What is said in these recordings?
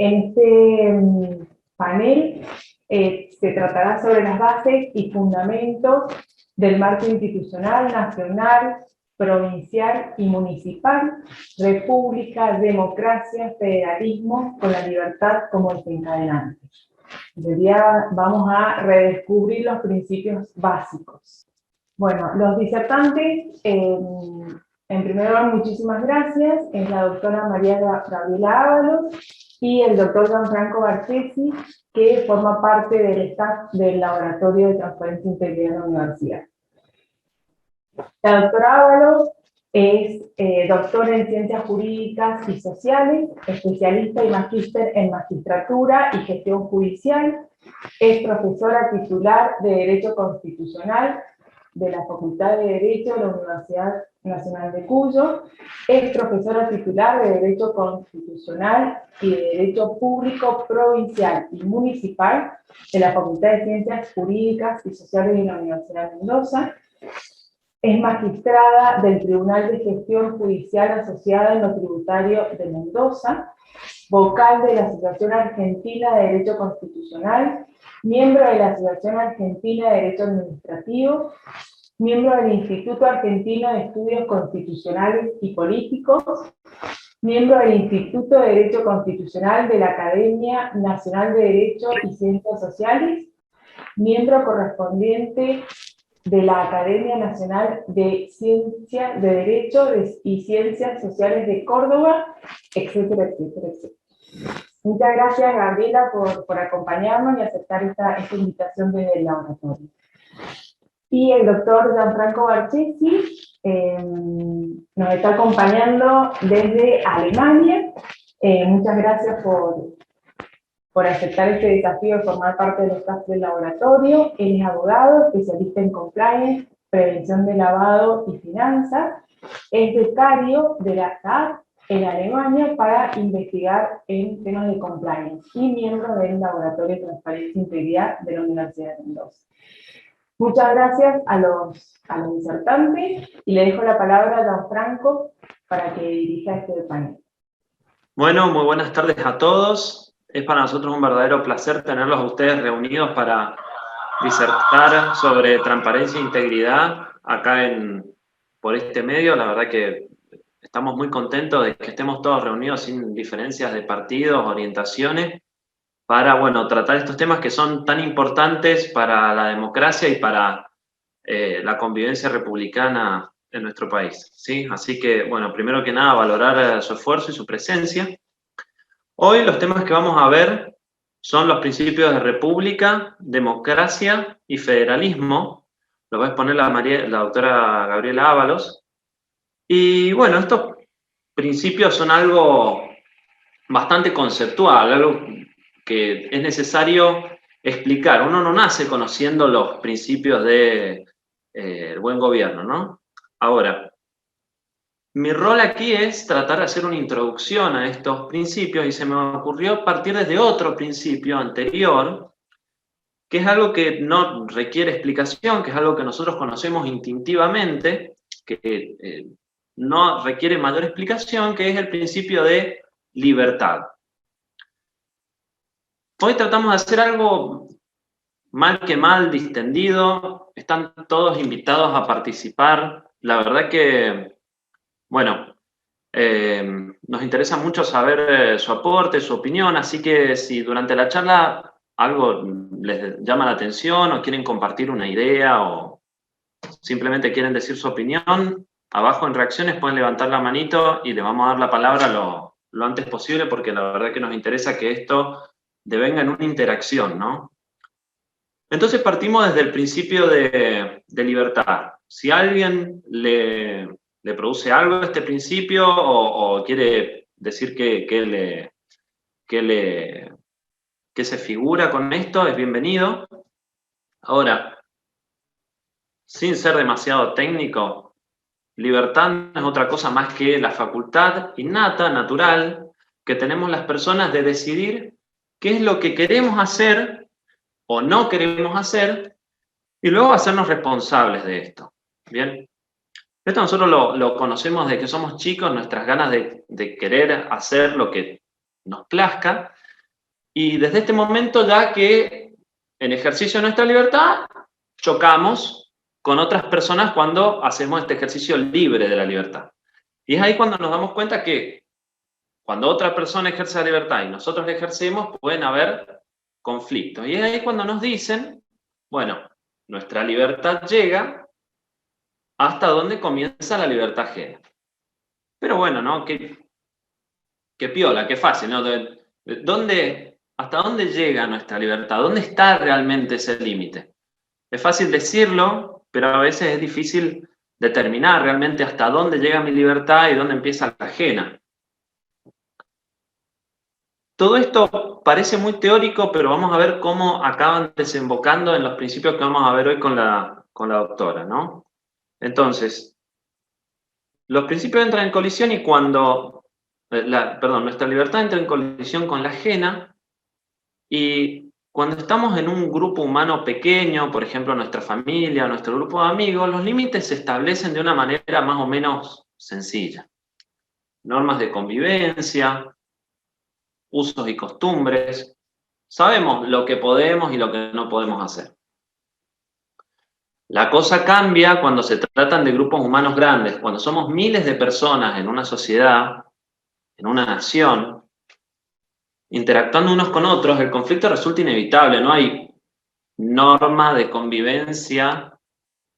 En este panel se tratará sobre las bases y fundamentos del marco institucional, nacional, provincial y municipal, república, democracia, federalismo, con la libertad como desencadenante. Hoy día vamos a redescubrir los principios básicos. Bueno, los disertantes, en primer lugar, muchísimas gracias, es la doctora María Gabriela Ábalos y el doctor Gianfranco Barchesi, que forma parte del staff del Laboratorio de Transparencia e Integridad de la Universidad. La doctora Ábalos es doctora en Ciencias Jurídicas y Sociales, especialista y magíster en Magistratura y Gestión Judicial, es profesora titular de Derecho Constitucional de la Facultad de Derecho de la Universidad Nacional de Cuyo, es profesora titular de Derecho Constitucional y de Derecho Público Provincial y Municipal de la Facultad de Ciencias Jurídicas y Sociales de la Universidad de Mendoza, es magistrada del Tribunal de Gestión Judicial asociada en lo tributario de Mendoza, vocal de la Asociación Argentina de Derecho Constitucional, miembro de la Asociación Argentina de Derecho Administrativo, miembro del Instituto Argentino de Estudios Constitucionales y Políticos, miembro del Instituto de Derecho Constitucional de la Academia Nacional de Derecho y Ciencias Sociales, miembro correspondiente de la Academia Nacional de Ciencias de Derecho y Ciencias Sociales de Córdoba, etcétera, etcétera, etcétera. Muchas gracias, Gabriela, por acompañarnos y aceptar esta invitación desde el laboratorio. Y el doctor Gianfranco Barchesi nos está acompañando desde Alemania. Muchas gracias por aceptar este desafío de formar parte del staff del laboratorio. Él es abogado, especialista en compliance, prevención de lavado y finanzas. Es becario de la CAD en Alemania para investigar en temas de compliance y miembro del Laboratorio de Transparencia e Integridad de la Universidad de Mendoza. Muchas gracias a los disertantes y le dejo la palabra a Gianfranco para que dirija este panel. Bueno, muy buenas tardes a todos. Es para nosotros un verdadero placer tenerlos a ustedes reunidos para disertar sobre transparencia e integridad acá por este medio. La verdad que estamos muy contentos de que estemos todos reunidos sin diferencias de partidos, orientaciones, para, bueno, tratar estos temas que son tan importantes para la democracia y para la convivencia republicana en nuestro país, ¿sí? Así que, bueno, primero que nada, valorar su esfuerzo y su presencia. Hoy los temas que vamos a ver son los principios de república, democracia y federalismo. Lo va a exponer la doctora Gabriela Ábalos. Y bueno, estos principios son algo bastante conceptual, algo que es necesario explicar. Uno no nace conociendo los principios del buen gobierno, ¿no? Ahora, mi rol aquí es tratar de hacer una introducción a estos principios y se me ocurrió partir desde otro principio anterior, que es algo que no requiere explicación, que es algo que nosotros conocemos instintivamente, que no requiere mayor explicación, que es el principio de libertad. Hoy tratamos de hacer algo mal que mal, distendido. Están todos invitados a participar. La verdad que, bueno, nos interesa mucho saber su aporte, su opinión, así que si durante la charla algo les llama la atención o quieren compartir una idea o simplemente quieren decir su opinión, abajo en reacciones pueden levantar la manito y le vamos a dar la palabra lo antes posible, porque la verdad que nos interesa que esto devenga en una interacción, ¿no? Entonces partimos desde el principio de libertad. Si a alguien le produce algo este principio o quiere decir que se figura con esto, es bienvenido. Ahora, sin ser demasiado técnico, libertad no es otra cosa más que la facultad innata, natural, que tenemos las personas de decidir qué es lo que queremos hacer o no queremos hacer y luego hacernos responsables de esto. ¿Bien? Esto nosotros lo conocemos desde que somos chicos, nuestras ganas de querer hacer lo que nos plazca, Y desde este momento ya que en ejercicio de nuestra libertad chocamos con otras personas cuando hacemos este ejercicio libre de la libertad. Y es ahí cuando nos damos cuenta que cuando otra persona ejerce la libertad y nosotros la ejercemos, pueden haber conflictos. Y es ahí cuando nos dicen, bueno, nuestra libertad llega hasta donde comienza la libertad ajena. Pero bueno, ¿no? Qué piola, qué fácil, ¿no? ¿Hasta dónde llega nuestra libertad? ¿Dónde está realmente ese límite? Es fácil decirlo, pero a veces es difícil determinar realmente hasta dónde llega mi libertad y dónde empieza la ajena. Todo esto parece muy teórico, pero vamos a ver cómo acaban desembocando en los principios que vamos a ver hoy con la doctora, ¿no? Entonces, los principios entran en colisión y cuando, nuestra libertad entra en colisión con la ajena y cuando estamos en un grupo humano pequeño, por ejemplo nuestra familia, nuestro grupo de amigos, los límites se establecen de una manera más o menos sencilla. Normas de convivencia, usos y costumbres. Sabemos lo que podemos y lo que no podemos hacer. La cosa cambia cuando se tratan de grupos humanos grandes, cuando somos miles de personas en una sociedad, en una nación, interactuando unos con otros, el conflicto resulta inevitable, no hay norma de convivencia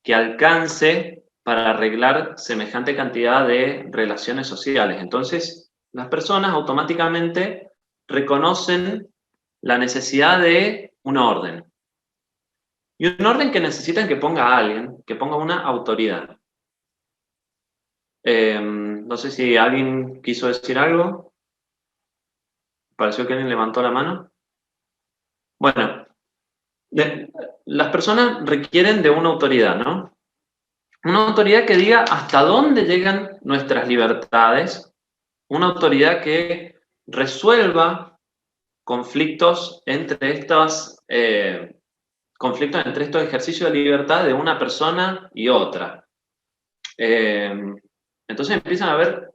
que alcance para arreglar semejante cantidad de relaciones sociales. Entonces, las personas automáticamente reconocen la necesidad de un orden. Y un orden que necesitan que ponga a alguien, que ponga una autoridad. No sé si alguien quiso decir algo. Pareció que alguien levantó la mano. Bueno, las personas requieren de una autoridad, ¿no? Una autoridad que diga hasta dónde llegan nuestras libertades, una autoridad que resuelva conflictos entre estos ejercicios de libertad de una persona y otra. Entonces empiezan a haber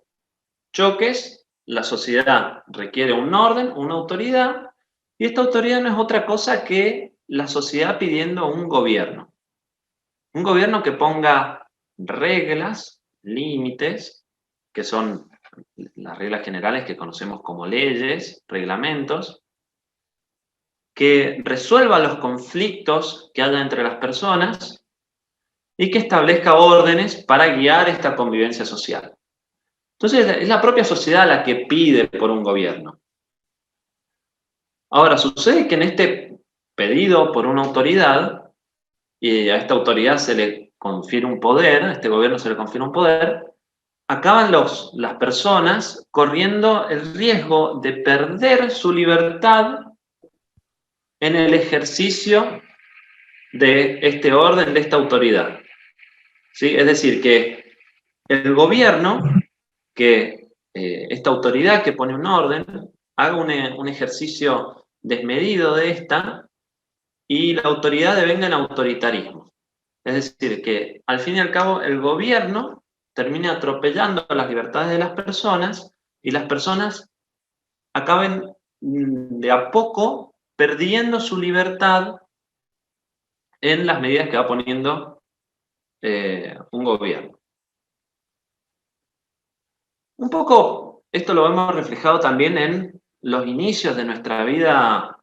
choques, la sociedad requiere un orden, una autoridad, y esta autoridad no es otra cosa que la sociedad pidiendo un gobierno. Un gobierno que ponga reglas, límites, que son las reglas generales que conocemos como leyes, reglamentos, que resuelva los conflictos que haya entre las personas y que establezca órdenes para guiar esta convivencia social. Entonces, es la propia sociedad la que pide por un gobierno. Ahora, sucede que en este pedido por una autoridad, y a esta autoridad se le confiere un poder, a este gobierno se le confiere un poder, acaban las personas corriendo el riesgo de perder su libertad en el ejercicio de este orden, de esta autoridad. ¿Sí? Es decir, que el gobierno, esta autoridad que pone un orden, haga un ejercicio desmedido de esta y la autoridad devenga en autoritarismo. Es decir, que al fin y al cabo el gobierno termina atropellando las libertades de las personas y las personas acaben de a poco perdiendo su libertad en las medidas que va poniendo un gobierno. Un poco esto lo hemos reflejado también en los inicios de nuestra vida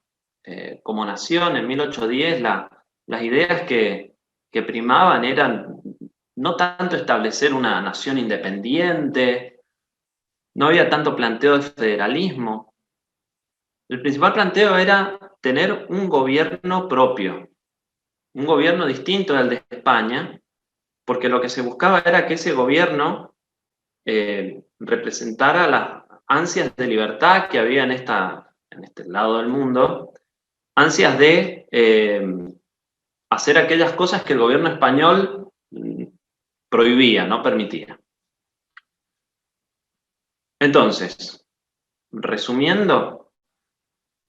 como nación. En 1810 las ideas que primaban eran no tanto establecer una nación independiente, no había tanto planteo de federalismo. El principal planteo era tener un gobierno propio, un gobierno distinto del de España, porque lo que se buscaba era que ese gobierno representara las ansias de libertad que había en este lado del mundo, ansias de hacer aquellas cosas que el gobierno español prohibía, no permitía. Entonces, resumiendo,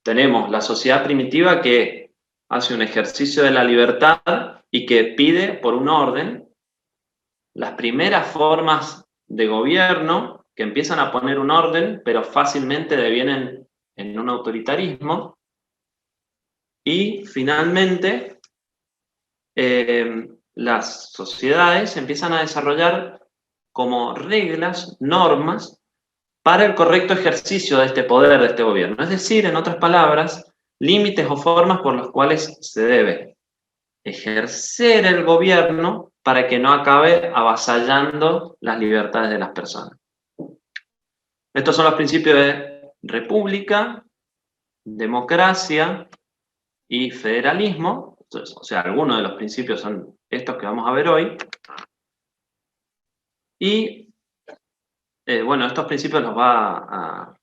tenemos la sociedad primitiva que hace un ejercicio de la libertad y que pide por un orden. Las primeras formas de gobierno que empiezan a poner un orden, pero fácilmente devienen en un autoritarismo. Y finalmente, las sociedades empiezan a desarrollar como reglas, normas, para el correcto ejercicio de este poder, de este gobierno. Es decir, en otras palabras, límites o formas por los cuales se debe ejercer el gobierno para que no acabe avasallando las libertades de las personas. Estos son los principios de república, democracia y federalismo. Entonces, o sea, algunos de los principios son estos que vamos a ver hoy. Y bueno, estos principios los va a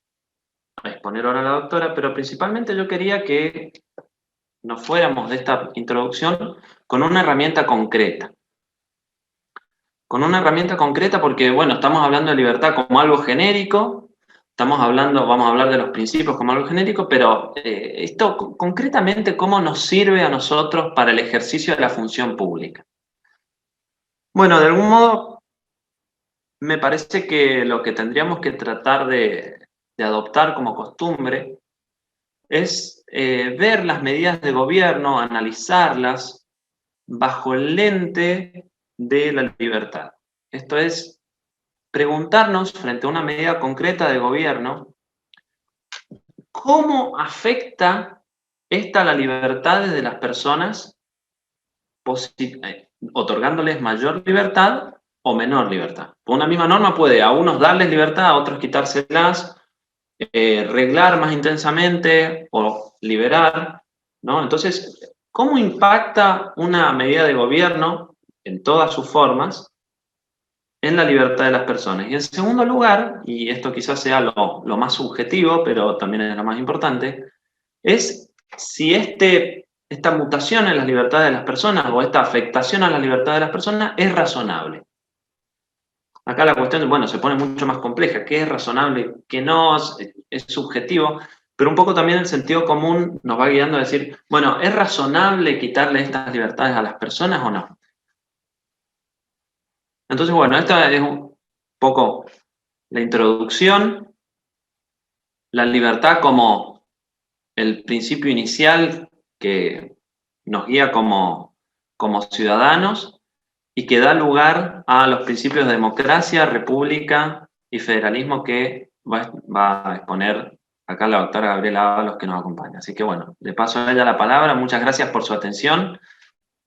exponer ahora la doctora, pero principalmente yo quería que nos fuéramos de esta introducción con una herramienta concreta. Con una herramienta concreta porque, bueno, estamos hablando de libertad como algo genérico, vamos a hablar de los principios como algo genérico, pero esto concretamente, ¿cómo nos sirve a nosotros para el ejercicio de la función pública? Bueno, de algún modo, me parece que lo que tendríamos que tratar de adoptar como costumbre es ver las medidas de gobierno, analizarlas bajo el lente de la libertad. Esto es, preguntarnos frente a una medida concreta de gobierno, ¿cómo afecta esta la libertad de las personas, otorgándoles mayor libertad o menor libertad? Una misma norma puede a unos darles libertad, a otros quitárselas, reglar más intensamente o liberar, ¿no? Entonces, ¿cómo impacta una medida de gobierno en todas sus formas en la libertad de las personas? Y en segundo lugar, y esto quizás sea lo más subjetivo, pero también es lo más importante, es si esta mutación en las libertades de las personas o esta afectación a la libertad de las personas es razonable. Acá la cuestión, bueno, se pone mucho más compleja. ¿Qué es razonable? ¿Qué no? Es subjetivo. Pero un poco también el sentido común nos va guiando a decir, bueno, ¿es razonable quitarle estas libertades a las personas o no? Entonces, bueno, esta es un poco la introducción. La libertad como el principio inicial que nos guía como ciudadanos y que da lugar a los principios de democracia, república y federalismo que va a exponer acá la doctora Gabriela Ábalos, que nos acompaña. Así que bueno, le paso a ella la palabra. Muchas gracias por su atención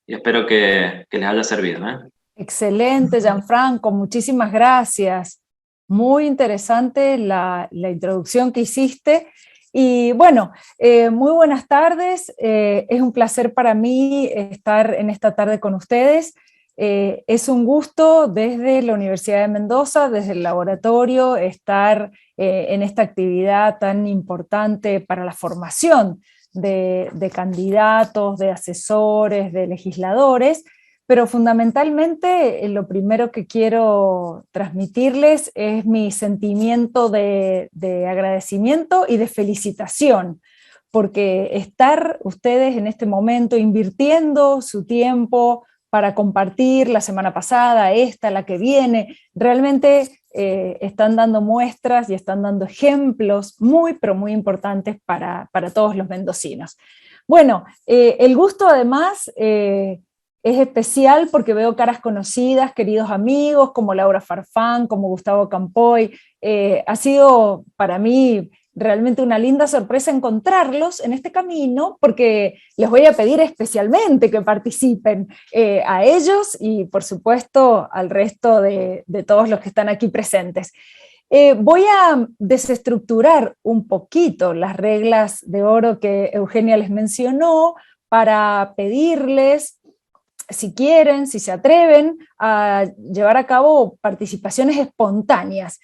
y espero que les haya servido, ¿eh? Excelente, Gianfranco, muchísimas gracias. Muy interesante la introducción que hiciste. Y bueno, muy buenas tardes. Es un placer para mí estar en esta tarde con ustedes. Es un gusto desde la Universidad de Mendoza, desde el laboratorio, estar en esta actividad tan importante para la formación de candidatos, de asesores, de legisladores. Pero fundamentalmente lo primero que quiero transmitirles es mi sentimiento de agradecimiento y de felicitación, porque estar ustedes en este momento invirtiendo su tiempo para compartir la semana pasada, esta, la que viene, realmente están dando muestras y están dando ejemplos muy, pero muy importantes para todos los mendocinos. Bueno, el gusto además es especial porque veo caras conocidas, queridos amigos, como Laura Farfán, como Gustavo Campoy. Ha sido para mí realmente una linda sorpresa encontrarlos en este camino, porque les voy a pedir especialmente que participen a ellos y por supuesto al resto de todos los que están aquí presentes. Voy a desestructurar un poquito las reglas de oro que Eugenia les mencionó para pedirles, si quieren, si se atreven a llevar a cabo participaciones espontáneas,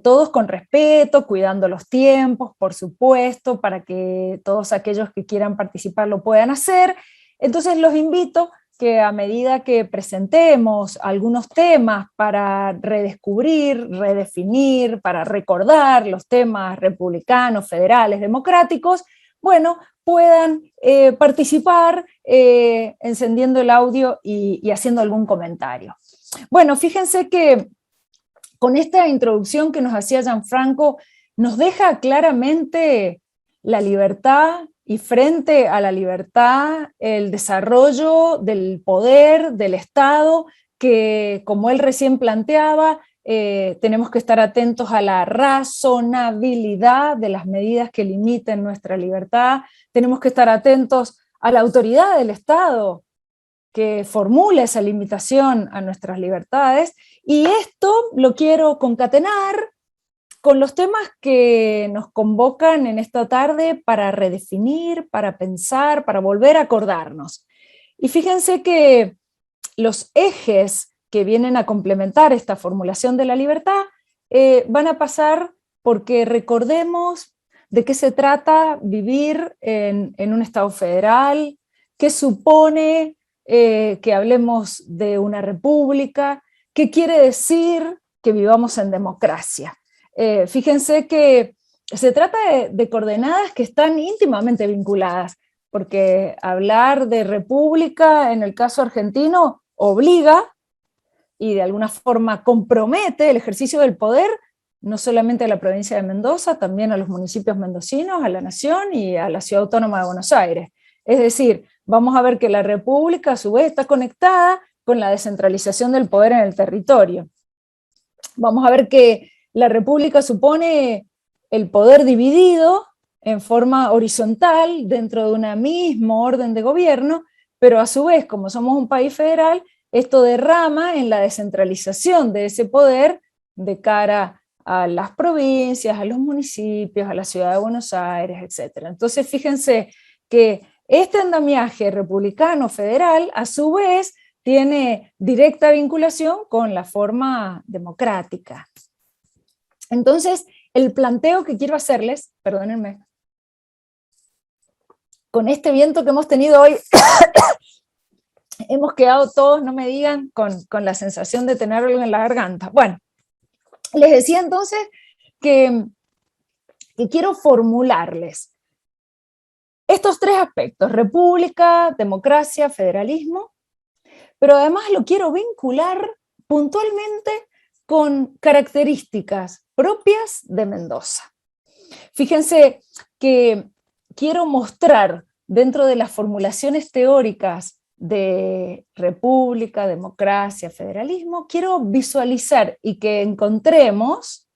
todos con respeto, cuidando los tiempos, por supuesto, para que todos aquellos que quieran participar lo puedan hacer. Entonces los invito que a medida que presentemos algunos temas para redescubrir, redefinir, para recordar los temas republicanos, federales, democráticos, bueno, puedan participar encendiendo el audio y haciendo algún comentario. Bueno, fíjense que con esta introducción que nos hacía Gianfranco, nos deja claramente la libertad y frente a la libertad, el desarrollo del poder, del Estado, que como él recién planteaba, tenemos que estar atentos a la razonabilidad de las medidas que limiten nuestra libertad, tenemos que estar atentos a la autoridad del Estado que formule esa limitación a nuestras libertades, y esto lo quiero concatenar con los temas que nos convocan en esta tarde para redefinir, para pensar, para volver a acordarnos. Y fíjense que los ejes que vienen a complementar esta formulación de la libertad van a pasar porque recordemos de qué se trata vivir en un Estado federal, qué supone que hablemos de una república, qué quiere decir que vivamos en democracia. Fíjense que se trata de coordenadas que están íntimamente vinculadas, porque hablar de república en el caso argentino obliga y de alguna forma compromete el ejercicio del poder no solamente a la provincia de Mendoza, también a los municipios mendocinos, a la nación y a la Ciudad Autónoma de Buenos Aires. Es decir, vamos a ver que la república a su vez está conectada con la descentralización del poder en el territorio. Vamos a ver que la república supone el poder dividido en forma horizontal dentro de un mismo orden de gobierno, pero a su vez, como somos un país federal, esto derrama en la descentralización de ese poder de cara a las provincias, a los municipios, a la ciudad de Buenos Aires, etc. Entonces, fíjense que este andamiaje republicano federal, a su vez, tiene directa vinculación con la forma democrática. Entonces, el planteo que quiero hacerles, perdónenme, con este viento que hemos tenido hoy, hemos quedado todos, no me digan, con la sensación de tener algo en la garganta. Bueno, les decía entonces que quiero formularles estos tres aspectos: república, democracia, federalismo, pero además lo quiero vincular puntualmente con características propias de Mendoza. Fíjense que quiero mostrar dentro de las formulaciones teóricas de república, democracia, federalismo, quiero visualizar y que encontremos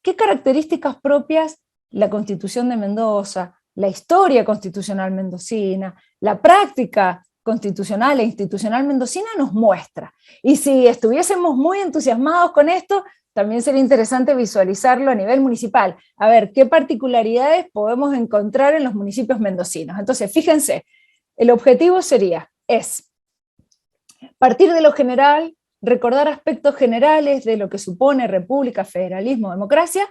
qué características propias la Constitución de Mendoza, la historia constitucional mendocina, la práctica constitucional e institucional mendocina nos muestra. Y si estuviésemos muy entusiasmados con esto, también sería interesante visualizarlo a nivel municipal. A ver, ¿qué particularidades podemos encontrar en los municipios mendocinos? Entonces, fíjense, el objetivo es partir de lo general, recordar aspectos generales de lo que supone república, federalismo, democracia,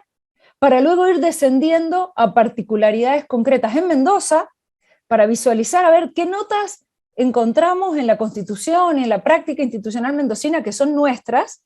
para luego ir descendiendo a particularidades concretas en Mendoza, para visualizar a ver qué notas encontramos en la Constitución y en la práctica institucional mendocina que son nuestras,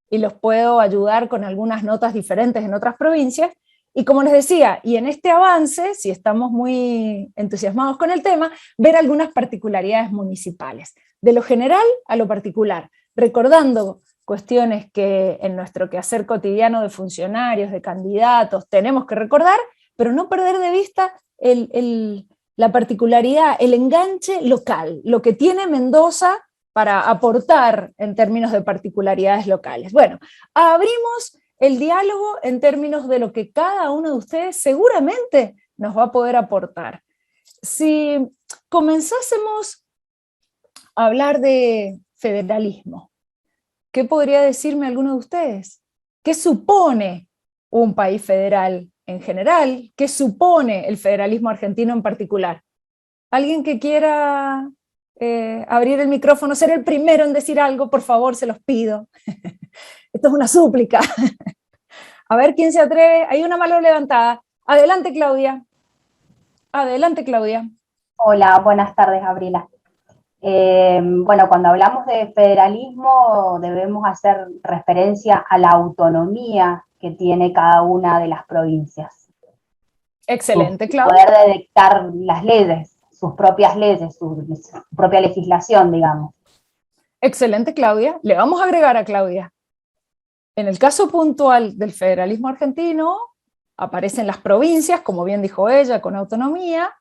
y los puedo ayudar con algunas notas diferentes en otras provincias. Y como les decía, y en este avance, si estamos muy entusiasmados con el tema, ver algunas particularidades municipales, de lo general a lo particular, recordando cuestiones que en nuestro quehacer cotidiano de funcionarios, de candidatos, tenemos que recordar, pero no perder de vista la particularidad, el enganche local, lo que tiene Mendoza para aportar en términos de particularidades locales. Bueno, abrimos el diálogo en términos de lo que cada uno de ustedes seguramente nos va a poder aportar. Si comenzásemos a hablar de federalismo, ¿qué podría decirme alguno de ustedes? ¿Qué supone un país federal en general? ¿Qué supone el federalismo argentino en particular? ¿Alguien que quiera abrir el micrófono, ser el primero en decir algo? Por favor, se los pido. Esto es una súplica. A ver quién se atreve. Hay una mano levantada. Adelante, Claudia. Adelante, Claudia. Hola, buenas tardes, Gabriela. Bueno, cuando hablamos de federalismo debemos hacer referencia a la autonomía que tiene cada una de las provincias. Excelente, Claudia. Poder de dictar las leyes, sus propias leyes, su propia legislación, digamos. Excelente, Claudia. Le vamos a agregar a Claudia. En el caso puntual del federalismo argentino, aparecen las provincias, como bien dijo ella, con autonomía.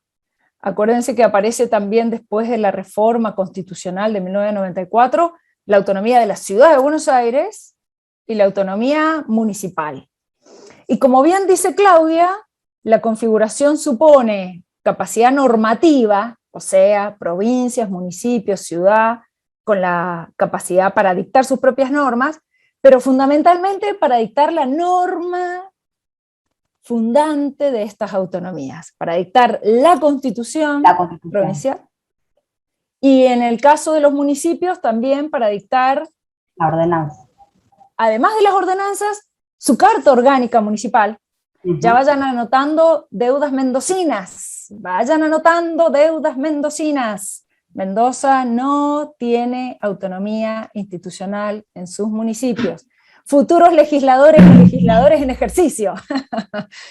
Acuérdense que aparece también después de la reforma constitucional de 1994, la autonomía de la Ciudad de Buenos Aires y la autonomía municipal. Y como bien dice Claudia, la configuración supone capacidad normativa, o sea, provincias, municipios, ciudad, con la capacidad para dictar sus propias normas, pero fundamentalmente para dictar la norma fundante de estas autonomías, para dictar la constitución provincial, y en el caso de los municipios también para dictar la ordenanza. Además de las ordenanzas, su carta orgánica municipal. Ya vayan anotando deudas mendocinas, vayan anotando deudas mendocinas. Mendoza no tiene autonomía institucional en sus municipios. Futuros legisladores y legisladores en ejercicio.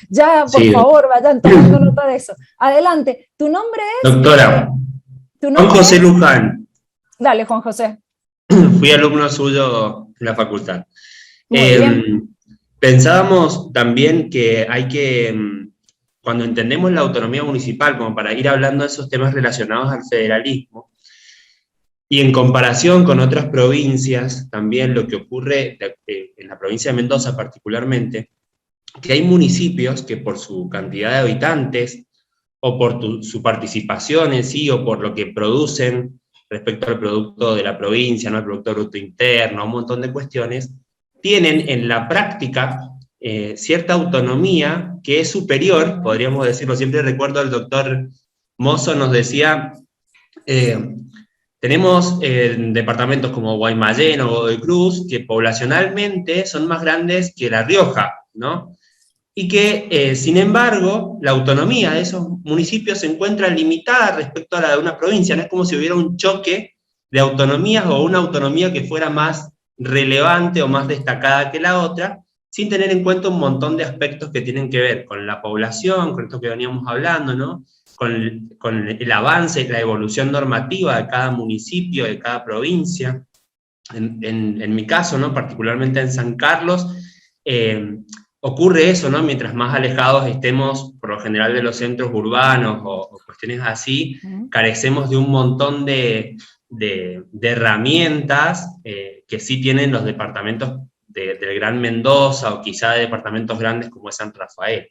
Ya, por favor, vayan tomando nota de eso. Adelante, ¿tu nombre es? Doctora, Juan José Luján. Dale, Juan José. Fui alumno suyo en la facultad. Muy bien. Pensábamos también que hay que, cuando entendemos la autonomía municipal, como para ir hablando de esos temas relacionados al federalismo, y en comparación con otras provincias, también lo que ocurre en la provincia de Mendoza particularmente, que hay municipios que por su cantidad de habitantes, o por su participación en sí, o por lo que producen respecto al producto de la provincia, ¿no? Al Producto Bruto Interno, un montón de cuestiones, tienen en la práctica cierta autonomía que es superior, podríamos decirlo. Siempre recuerdo al doctor Mozo nos decía, tenemos departamentos como Guaymallén o Godoy Cruz, que poblacionalmente son más grandes que La Rioja, ¿no? Y que, sin embargo, la autonomía de esos municipios se encuentra limitada respecto a la de una provincia. No es como si hubiera un choque de autonomías o una autonomía que fuera más relevante o más destacada que la otra, sin tener en cuenta un montón de aspectos que tienen que ver con la población, con esto que veníamos hablando, ¿no? Con el avance y la evolución normativa de cada municipio, de cada provincia. En mi caso, ¿no? Particularmente en San Carlos, ocurre eso, ¿no? Mientras más alejados estemos, por lo general, de los centros urbanos o cuestiones así, carecemos de un montón de herramientas que sí tienen los departamentos del Gran Mendoza, o quizá de departamentos grandes como es San Rafael.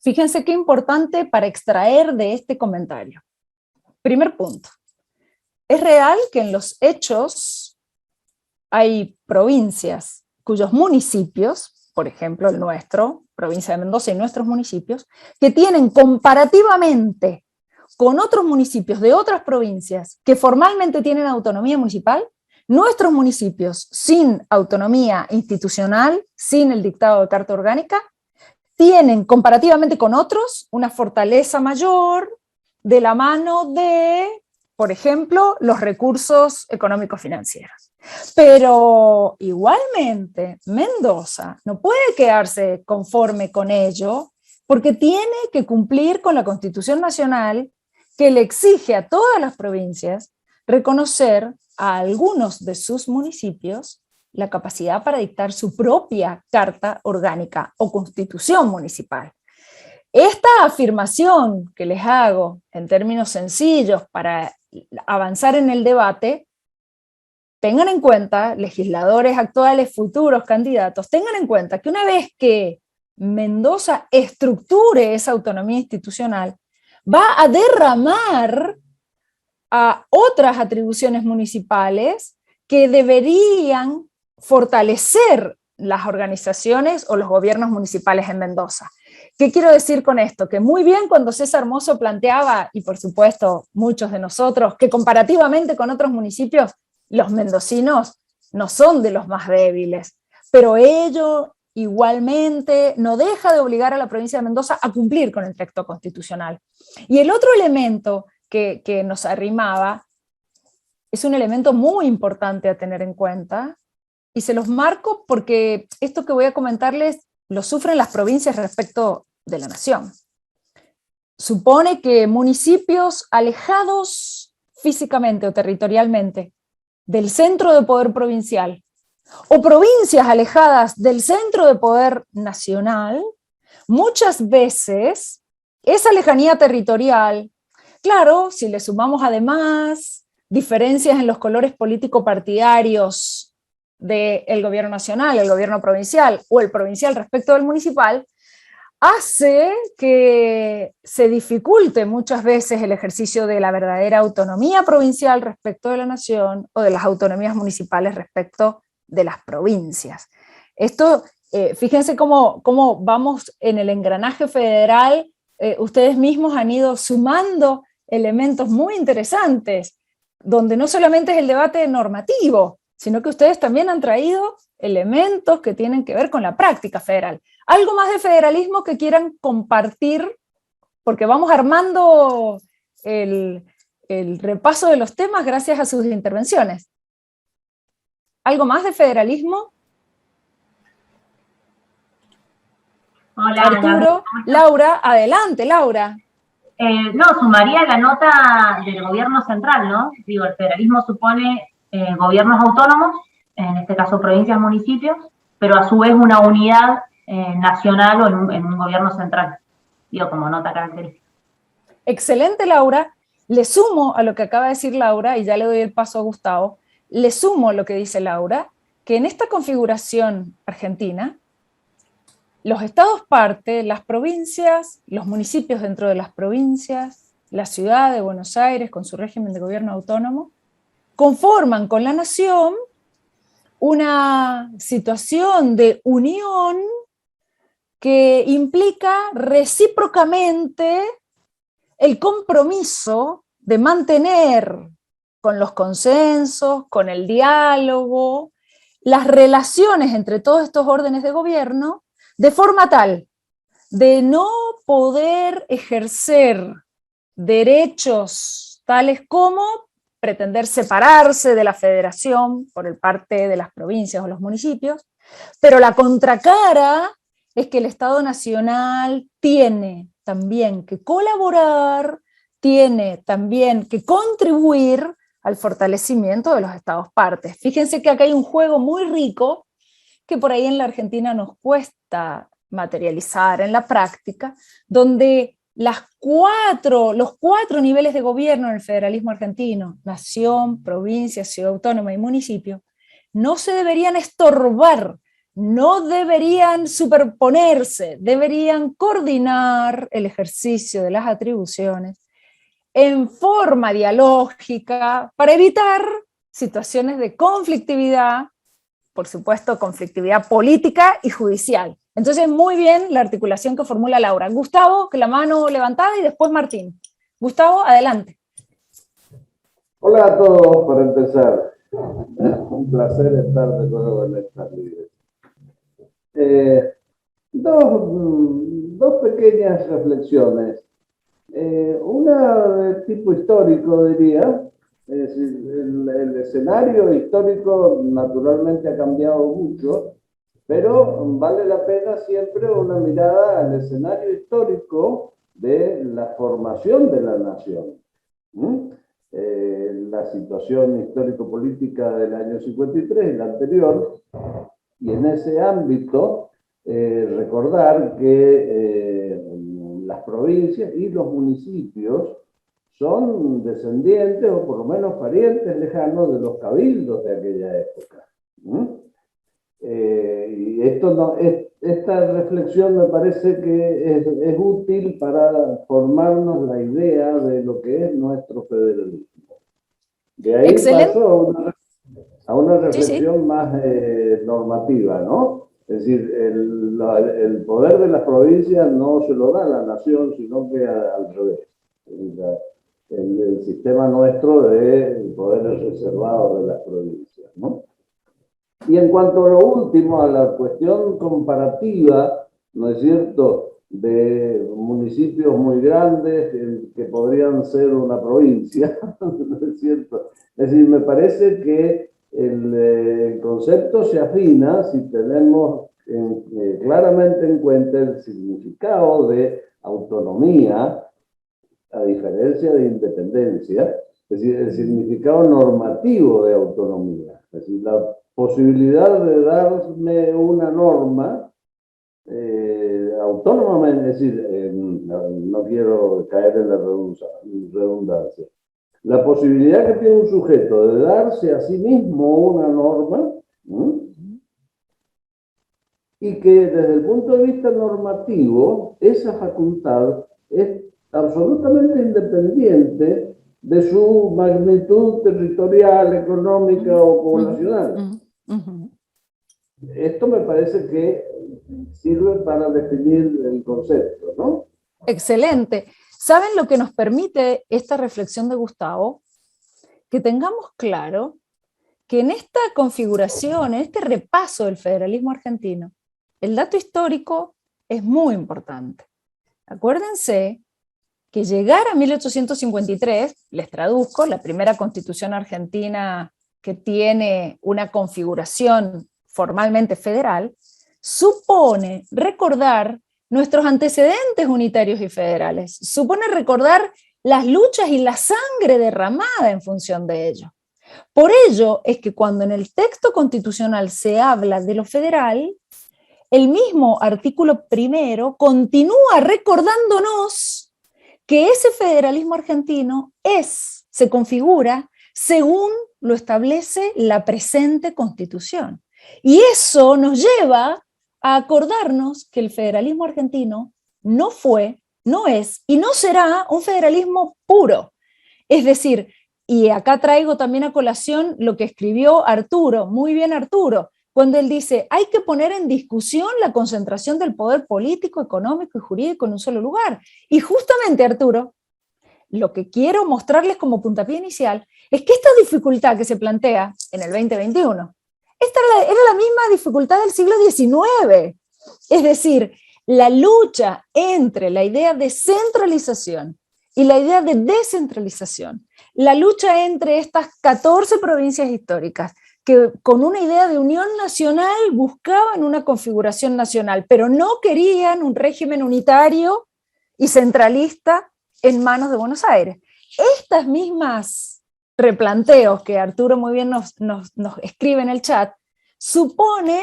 Fíjense qué importante para extraer de este comentario. Primer punto. Es real que en los hechos hay provincias cuyos municipios, por ejemplo el nuestro, provincia de Mendoza y nuestros municipios, que tienen comparativamente con otros municipios de otras provincias que formalmente tienen autonomía municipal, nuestros municipios sin autonomía institucional, sin el dictado de carta orgánica, tienen comparativamente con otros una fortaleza mayor de la mano de, por ejemplo, los recursos económicos financieros. Pero igualmente Mendoza no puede quedarse conforme con ello, porque tiene que cumplir con la Constitución Nacional, que le exige a todas las provincias reconocer a algunos de sus municipios la capacidad para dictar su propia carta orgánica o constitución municipal. Esta afirmación que les hago en términos sencillos para avanzar en el debate, tengan en cuenta, legisladores actuales, futuros candidatos, tengan en cuenta que una vez que Mendoza estructure esa autonomía institucional, va a derramar a otras atribuciones municipales que deberían fortalecer las organizaciones o los gobiernos municipales en Mendoza. ¿Qué quiero decir con esto? Que muy bien cuando César Mozo planteaba, y por supuesto muchos de nosotros, que comparativamente con otros municipios, los mendocinos no son de los más débiles, pero ello igualmente no deja de obligar a la provincia de Mendoza a cumplir con el texto constitucional. Y el otro elemento que nos arrimaba es un elemento muy importante a tener en cuenta, y se los marco porque esto que voy a comentarles lo sufren las provincias respecto de la nación. Supone que municipios alejados físicamente o territorialmente del centro de poder provincial, o provincias alejadas del centro de poder nacional, muchas veces esa lejanía territorial, Claro, si le sumamos además diferencias en los colores político-partidarios del gobierno nacional, el gobierno provincial o el provincial respecto del municipal, hace que se dificulte muchas veces el ejercicio de la verdadera autonomía provincial respecto de la nación o de las autonomías municipales respecto de las provincias. Esto, fíjense cómo vamos en el engranaje federal, ustedes mismos han ido sumando elementos muy interesantes, donde no solamente es el debate normativo, sino que ustedes también han traído elementos que tienen que ver con la práctica federal. ¿Algo más de federalismo que quieran compartir? Porque vamos armando el repaso de los temas gracias a sus intervenciones. ¿Algo más de federalismo? Hola, Arturo, Laura, adelante, Laura. No, sumaría la nota del gobierno central, ¿no? Digo, el federalismo supone gobiernos autónomos, en este caso provincias, municipios, pero a su vez una unidad nacional o en un gobierno central, digo, como nota característica. Excelente, Laura. Le sumo a lo que acaba de decir Laura, y ya le doy el paso a Gustavo, le sumo lo que dice Laura, que en esta configuración argentina, los estados parte, las provincias, los municipios dentro de las provincias, la ciudad de Buenos Aires con su régimen de gobierno autónomo, conforman con la nación una situación de unión que implica recíprocamente el compromiso de mantener con los consensos, con el diálogo, las relaciones entre todos estos órdenes de gobierno, de forma tal de no poder ejercer derechos tales como pretender separarse de la federación por el parte de las provincias o los municipios, pero la contracara es que el Estado Nacional tiene también que colaborar, tiene también que contribuir al fortalecimiento de los estados partes. Fíjense que acá hay un juego muy rico que por ahí en la Argentina nos cuesta materializar en la práctica, donde los cuatro niveles de gobierno en el federalismo argentino, nación, provincia, ciudad autónoma y municipio, no se deberían estorbar, no deberían superponerse, deberían coordinar el ejercicio de las atribuciones en forma dialógica para evitar situaciones de conflictividad, por supuesto conflictividad política y judicial. Entonces, muy bien la articulación que formula Laura. Gustavo, que la mano levantada, y después Martín. Gustavo, adelante. Hola a todos, para empezar. Un placer estar de nuevo en esta libre. Dos pequeñas reflexiones. Una de tipo histórico, diría. Es decir, el escenario histórico naturalmente ha cambiado mucho, pero vale la pena siempre una mirada al escenario histórico de la formación de la nación. La situación histórico-política del año 53, la anterior, y en ese ámbito recordar que las provincias y los municipios son descendientes o por lo menos parientes lejanos de los cabildos de aquella época. Y esta reflexión me parece que es útil para formarnos la idea de lo que es nuestro federalismo. De ahí paso a una reflexión más normativa, ¿no? Es decir, el poder de las provincias no se lo da a la nación, sino que al revés. El sistema nuestro de poderes reservados de las provincias, ¿no? Y en cuanto a lo último, a la cuestión comparativa, ¿no es cierto?, de municipios muy grandes que podrían ser una provincia, ¿no es cierto? Es decir, me parece que el concepto se afina si tenemos claramente en cuenta el significado de autonomía, a diferencia de independencia, es decir, el significado normativo de autonomía, es decir, la posibilidad de darme una norma autónomamente, es decir, no quiero caer en la redundancia, la posibilidad que tiene un sujeto de darse a sí mismo una norma, y que desde el punto de vista normativo, esa facultad es absolutamente independiente de su magnitud territorial, económica o poblacional. Esto me parece que sirve para definir el concepto, ¿no? Excelente. ¿Saben lo que nos permite esta reflexión de Gustavo? Que tengamos claro que en esta configuración, en este repaso del federalismo argentino, el dato histórico es muy importante. Acuérdense que llegar a 1853, les traduzco, la primera constitución argentina que tiene una configuración formalmente federal, supone recordar nuestros antecedentes unitarios y federales, supone recordar las luchas y la sangre derramada en función de ello. Por ello es que cuando en el texto constitucional se habla de lo federal, el mismo artículo primero continúa recordándonos que ese federalismo argentino se configura según lo establece la presente Constitución. Y eso nos lleva a acordarnos que el federalismo argentino no fue, no es y no será un federalismo puro. Es decir, y acá traigo también a colación lo que escribió Arturo, muy bien Arturo, cuando él dice, hay que poner en discusión la concentración del poder político, económico y jurídico en un solo lugar. Y justamente, Arturo, lo que quiero mostrarles como puntapié inicial es que esta dificultad que se plantea en el 2021, esta era la misma dificultad del siglo XIX. Es decir, la lucha entre la idea de centralización y la idea de descentralización, la lucha entre estas 14 provincias históricas, que con una idea de unión nacional buscaban una configuración nacional, pero no querían un régimen unitario y centralista en manos de Buenos Aires. Estas mismas replanteos que Arturo muy bien nos escribe en el chat, supone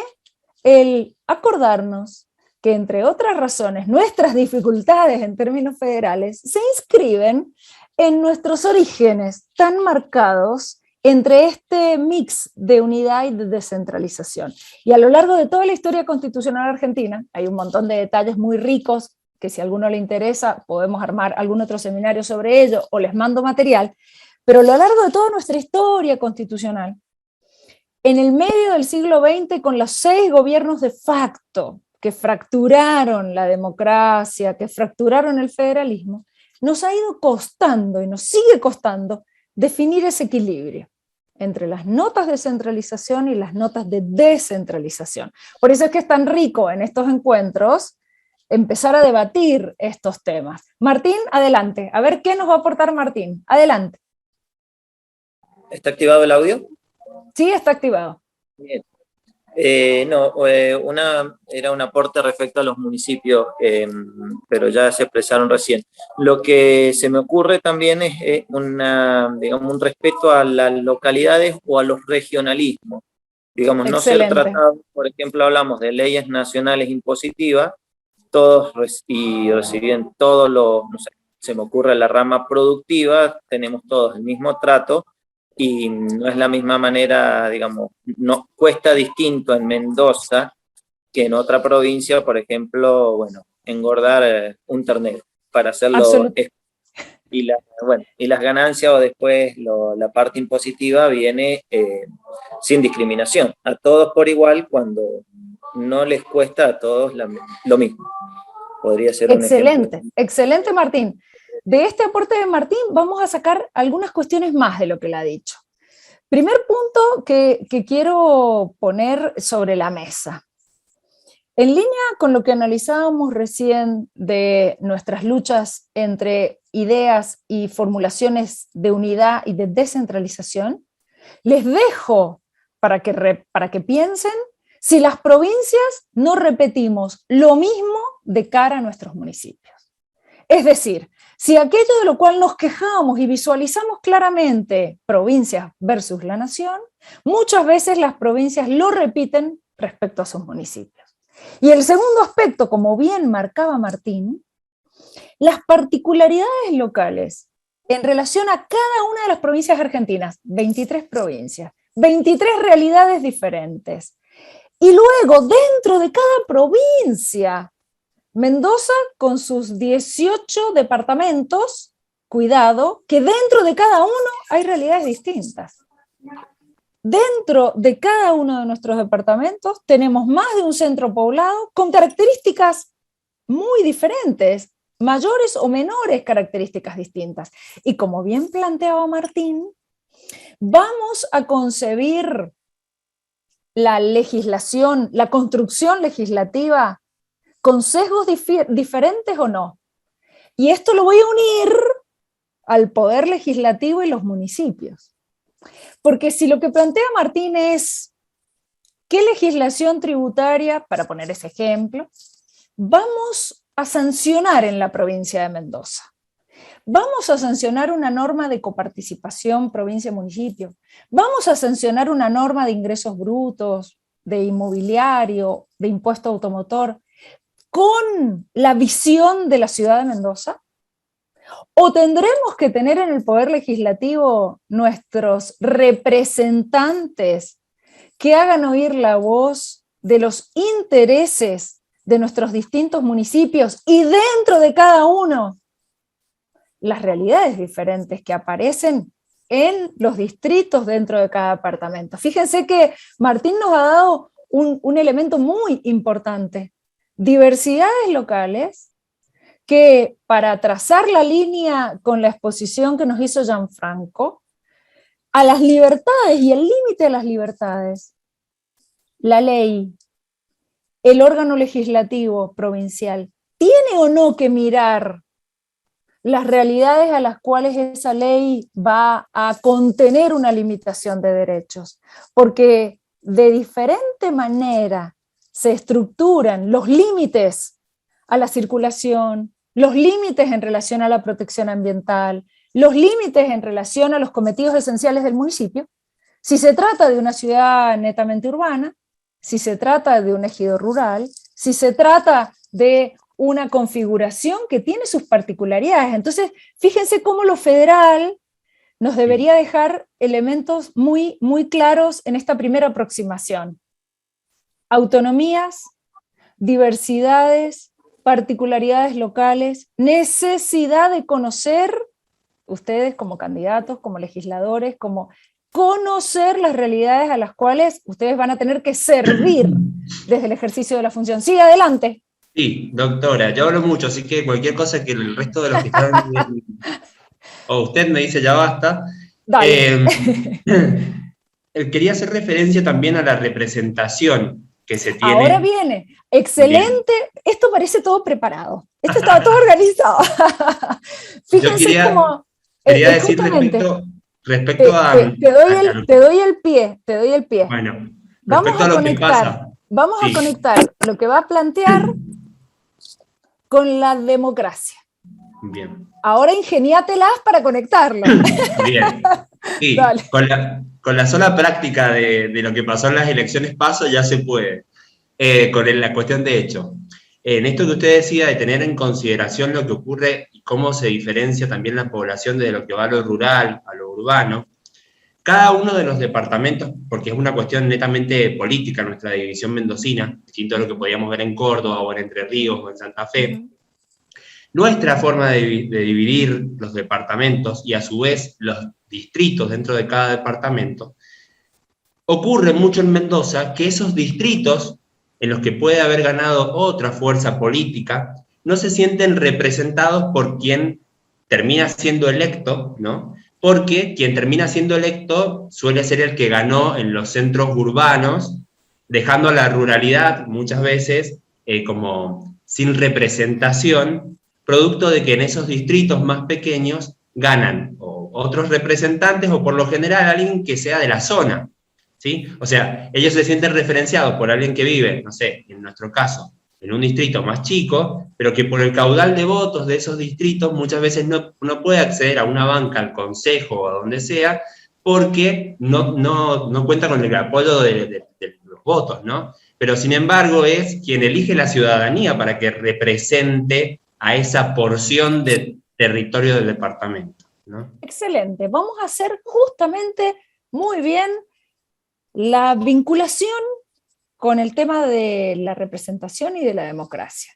el acordarnos que, entre otras razones, nuestras dificultades en términos federales se inscriben en nuestros orígenes tan marcados entre este mix de unidad y de descentralización. Y a lo largo de toda la historia constitucional argentina, hay un montón de detalles muy ricos, que si a alguno le interesa, podemos armar algún otro seminario sobre ello, o les mando material, pero a lo largo de toda nuestra historia constitucional, en el medio del siglo XX, con los 6 gobiernos de facto que fracturaron la democracia, que fracturaron el federalismo, nos ha ido costando y nos sigue costando definir ese equilibrio entre las notas de centralización y las notas de descentralización. Por eso es que es tan rico en estos encuentros empezar a debatir estos temas. Martín, adelante. A ver qué nos va a aportar Martín. Adelante. ¿Está activado el audio? Sí, está activado. Bien. Era un aporte respecto a los municipios, pero ya se expresaron recién. Lo que se me ocurre también es digamos, un respeto a las localidades o a los regionalismos. Digamos, no ser tratado, por ejemplo, hablamos de leyes nacionales impositivas, y si bien todos los, no sé, se me ocurre la rama productiva, tenemos todos el mismo trato, y no es la misma manera, digamos, no cuesta distinto en Mendoza que en otra provincia, por ejemplo, bueno, engordar un ternero para hacerlo, y las ganancias o después la parte impositiva viene sin discriminación, a todos por igual, cuando no les cuesta a todos lo mismo. Podría ser un ejemplo. Excelente Martín. De este aporte de Martín vamos a sacar algunas cuestiones más de lo que él ha dicho. Primer punto que quiero poner sobre la mesa. En línea con lo que analizábamos recién de nuestras luchas entre ideas y formulaciones de unidad y de descentralización, les dejo para que piensen si las provincias no repetimos lo mismo de cara a nuestros municipios. Es decir, si aquello de lo cual nos quejamos y visualizamos claramente provincias versus la nación, muchas veces las provincias lo repiten respecto a sus municipios. Y el segundo aspecto, como bien marcaba Martín, las particularidades locales en relación a cada una de las provincias argentinas, 23 provincias, 23 realidades diferentes. Y luego, dentro de cada provincia, Mendoza con sus 18 departamentos, cuidado, que dentro de cada uno hay realidades distintas. Dentro de cada uno de nuestros departamentos tenemos más de un centro poblado con características muy diferentes, mayores o menores características distintas. Y como bien planteaba Martín, vamos a concebir la legislación, la construcción legislativa con sesgos diferentes o no. Y esto lo voy a unir al poder legislativo y los municipios. Porque si lo que plantea Martín es qué legislación tributaria, para poner ese ejemplo, vamos a sancionar en la provincia de Mendoza. Vamos a sancionar una norma de coparticipación provincia-municipio. Vamos a sancionar una norma de ingresos brutos, de inmobiliario, de impuesto automotor, con la visión de la ciudad de Mendoza. ¿O tendremos que tener en el poder legislativo nuestros representantes que hagan oír la voz de los intereses de nuestros distintos municipios y dentro de cada uno las realidades diferentes que aparecen en los distritos dentro de cada departamento? Fíjense que Martín nos ha dado un elemento muy importante. Diversidades locales que, para trazar la línea con la exposición que nos hizo Gianfranco, a las libertades y el límite de las libertades, la ley, el órgano legislativo provincial, ¿tiene o no que mirar las realidades a las cuales esa ley va a contener una limitación de derechos? Porque de diferente manera se estructuran los límites a la circulación, los límites en relación a la protección ambiental, los límites en relación a los cometidos esenciales del municipio, si se trata de una ciudad netamente urbana, si se trata de un ejido rural, si se trata de una configuración que tiene sus particularidades. Entonces, fíjense cómo lo federal nos debería dejar elementos muy, muy claros en esta primera aproximación. Autonomías, diversidades, particularidades locales, necesidad de conocer, ustedes como candidatos, como legisladores, como conocer las realidades a las cuales ustedes van a tener que servir desde el ejercicio de la función. Sí, adelante. Sí, doctora, yo hablo mucho, así que cualquier cosa que el resto de los que están o usted me dice ya basta. Quería hacer referencia también a la representación que se tiene. Ahora viene, excelente, bien. Esto parece todo preparado, esto estaba todo organizado. Fíjense cómo... Quería decir respecto a... Te doy el pie. Bueno, vamos a conectar, vamos a conectar lo que va a plantear con la democracia. Bien. Ahora ingeniátelas para conectarlo. Bien. Sí, con la sola práctica de lo que pasó en las elecciones PASO ya se puede, con la cuestión de hecho. En esto que usted decía de tener en consideración lo que ocurre y cómo se diferencia también la población de lo que va a lo rural, a lo urbano, cada uno de los departamentos, porque es una cuestión netamente política nuestra división mendocina, distinto a lo que podíamos ver en Córdoba o en Entre Ríos o en Santa Fe, nuestra forma de dividir los departamentos y a su vez los distritos dentro de cada departamento, ocurre mucho en Mendoza que esos distritos en los que puede haber ganado otra fuerza política no se sienten representados por quien termina siendo electo, ¿no? Porque quien termina siendo electo suele ser el que ganó en los centros urbanos, dejando a la ruralidad muchas veces como sin representación, producto de que en esos distritos más pequeños ganan o otros representantes o por lo general alguien que sea de la zona, ¿sí? O sea, ellos se sienten referenciados por alguien que vive, no sé, en nuestro caso, en un distrito más chico, pero que por el caudal de votos de esos distritos muchas veces no puede acceder a una banca, al consejo o a donde sea, porque no cuenta con el apoyo de los votos, ¿no? pero sin embargo es quien elige la ciudadanía para que represente a esa porción de territorio del departamento, ¿no? Excelente, vamos a hacer justamente muy bien la vinculación con el tema de la representación y de la democracia.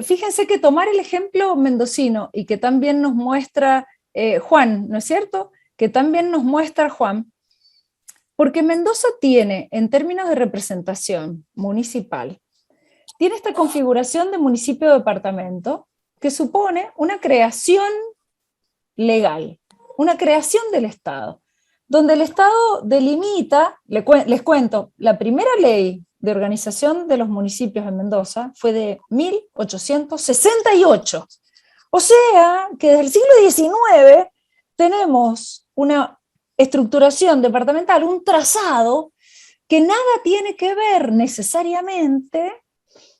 Fíjense que tomar el ejemplo mendocino y que también nos muestra Juan, ¿no es cierto? Que también nos muestra Juan, porque Mendoza tiene, en términos de representación municipal, tiene esta configuración de municipio-departamento que supone una creación legal, una creación del Estado, donde el Estado delimita, les cuento, la primera ley de organización de los municipios en Mendoza fue de 1868. O sea, que desde el siglo XIX tenemos una estructuración departamental, un trazado que nada tiene que ver necesariamente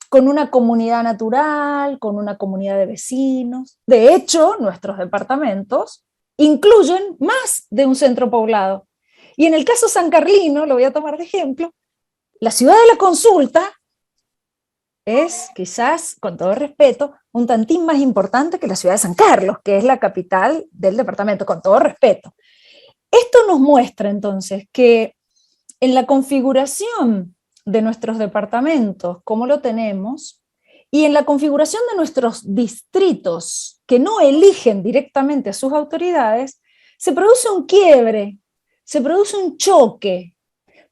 con una comunidad natural, con una comunidad de vecinos. De hecho, nuestros departamentos incluyen más de un centro poblado. Y en el caso sancarlino, lo voy a tomar de ejemplo, la ciudad de la consulta es quizás, con todo respeto, un tantín más importante que la ciudad de San Carlos, que es la capital del departamento, con todo respeto. Esto nos muestra entonces que en la configuración de nuestros departamentos, como lo tenemos, y en la configuración de nuestros distritos, que no eligen directamente a sus autoridades, se produce un quiebre, se produce un choque.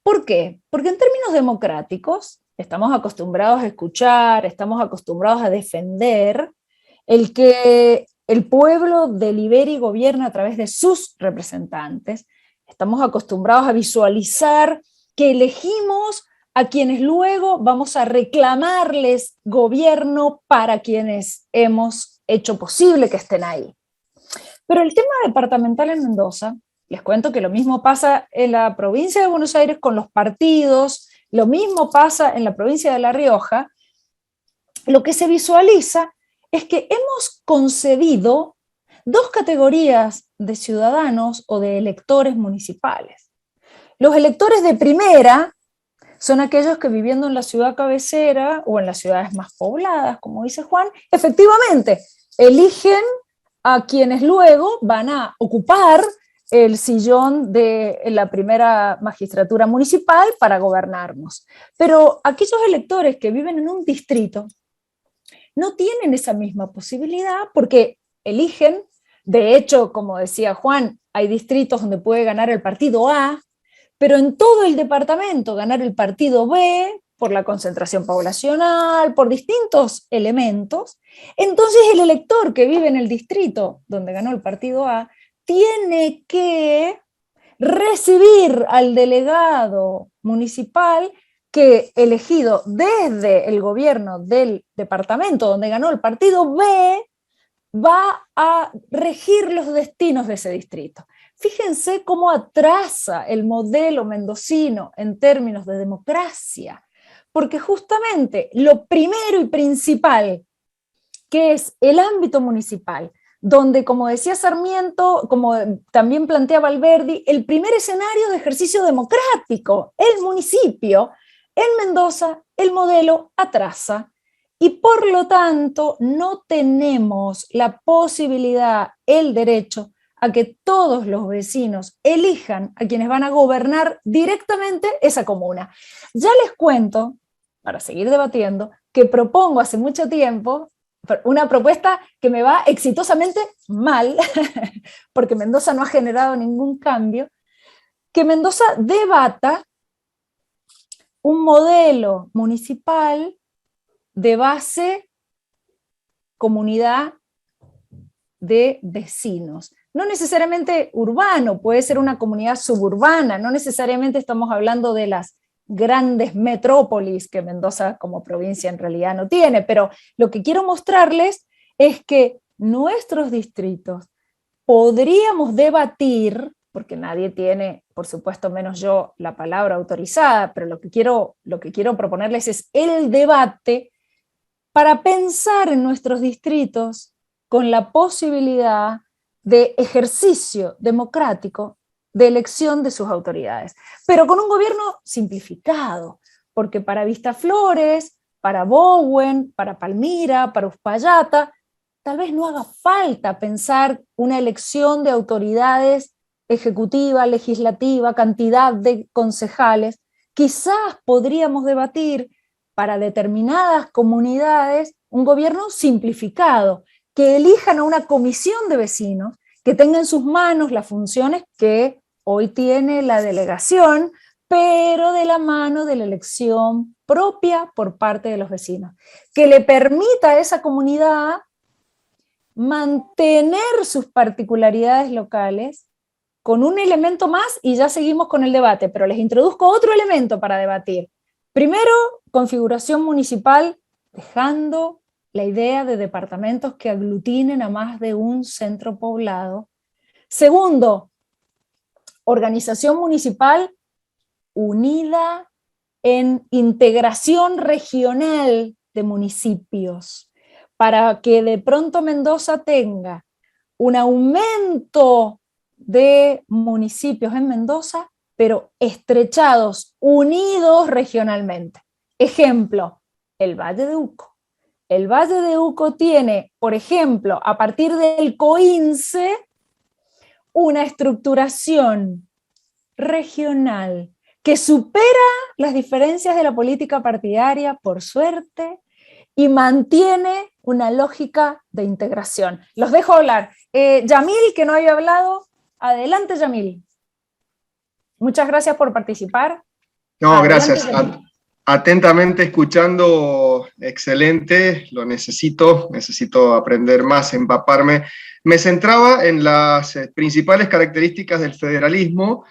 ¿Por qué? Porque en términos democráticos, estamos acostumbrados a escuchar, estamos acostumbrados a defender el que el pueblo delibere y gobierne a través de sus representantes. Estamos acostumbrados a visualizar que elegimos a quienes luego vamos a reclamarles gobierno para quienes hemos hecho posible que estén ahí. Pero el tema departamental en Mendoza, les cuento que lo mismo pasa en la provincia de Buenos Aires con los partidos, lo mismo pasa en la provincia de La Rioja. Lo que se visualiza es que hemos concebido dos categorías de ciudadanos o de electores municipales. Los electores de primera son aquellos que viviendo en la ciudad cabecera o en las ciudades más pobladas, como dice Juan, efectivamente eligen a quienes luego van a ocupar el sillón de la primera magistratura municipal para gobernarnos. Pero aquellos electores que viven en un distrito no tienen esa misma posibilidad porque eligen, de hecho, como decía Juan, hay distritos donde puede ganar el partido A, pero en todo el departamento ganar el partido B, por la concentración poblacional, por distintos elementos. Entonces el elector que vive en el distrito donde ganó el partido A tiene que recibir al delegado municipal que, elegido desde el gobierno del departamento donde ganó el partido B, va a regir los destinos de ese distrito. Fíjense cómo atrasa el modelo mendocino en términos de democracia, porque justamente lo primero y principal, que es el ámbito municipal, donde, como decía Sarmiento, como también planteaba Alberdi, el primer escenario de ejercicio democrático, el municipio, en Mendoza el modelo atrasa, y por lo tanto no tenemos la posibilidad, el derecho, a que todos los vecinos elijan a quienes van a gobernar directamente esa comuna. Ya les cuento, para seguir debatiendo, que propongo hace mucho tiempo una propuesta que me va exitosamente mal, porque Mendoza no ha generado ningún cambio, que Mendoza debata un modelo municipal de base comunidad de vecinos. No necesariamente urbano, puede ser una comunidad suburbana, no necesariamente estamos hablando de las grandes metrópolis que Mendoza como provincia en realidad no tiene, pero lo que quiero mostrarles es que nuestros distritos podríamos debatir, porque nadie tiene, por supuesto menos yo, la palabra autorizada, pero lo que quiero proponerles es el debate para pensar en nuestros distritos con la posibilidad de ejercicio democrático de elección de sus autoridades, pero con un gobierno simplificado, porque para Vistaflores, para Bowen, para Palmira, para Uspallata, tal vez no haga falta pensar una elección de autoridades ejecutiva, legislativa, cantidad de concejales. Quizás podríamos debatir para determinadas comunidades un gobierno simplificado, que elijan a una comisión de vecinos, que tenga en sus manos las funciones que hoy tiene la delegación, pero de la mano de la elección propia por parte de los vecinos, que le permita a esa comunidad mantener sus particularidades locales con un elemento más, y ya seguimos con el debate, pero les introduzco otro elemento para debatir. Primero, configuración municipal, dejando la idea de departamentos que aglutinen a más de un centro poblado. Segundo, organización municipal unida en integración regional de municipios, para que de pronto Mendoza tenga un aumento de municipios en Mendoza, pero estrechados, unidos regionalmente. Ejemplo, el Valle de Uco. El Valle de Uco tiene, por ejemplo, a partir del COINSE, una estructuración regional que supera las diferencias de la política partidaria, por suerte, y mantiene una lógica de integración. Los dejo hablar. Yamil, que no había hablado, adelante, Yamil. Muchas gracias por participar. No, Adelante, gracias. Atentamente escuchando, excelente, lo necesito aprender más, empaparme. Me centraba en las principales características del federalismo,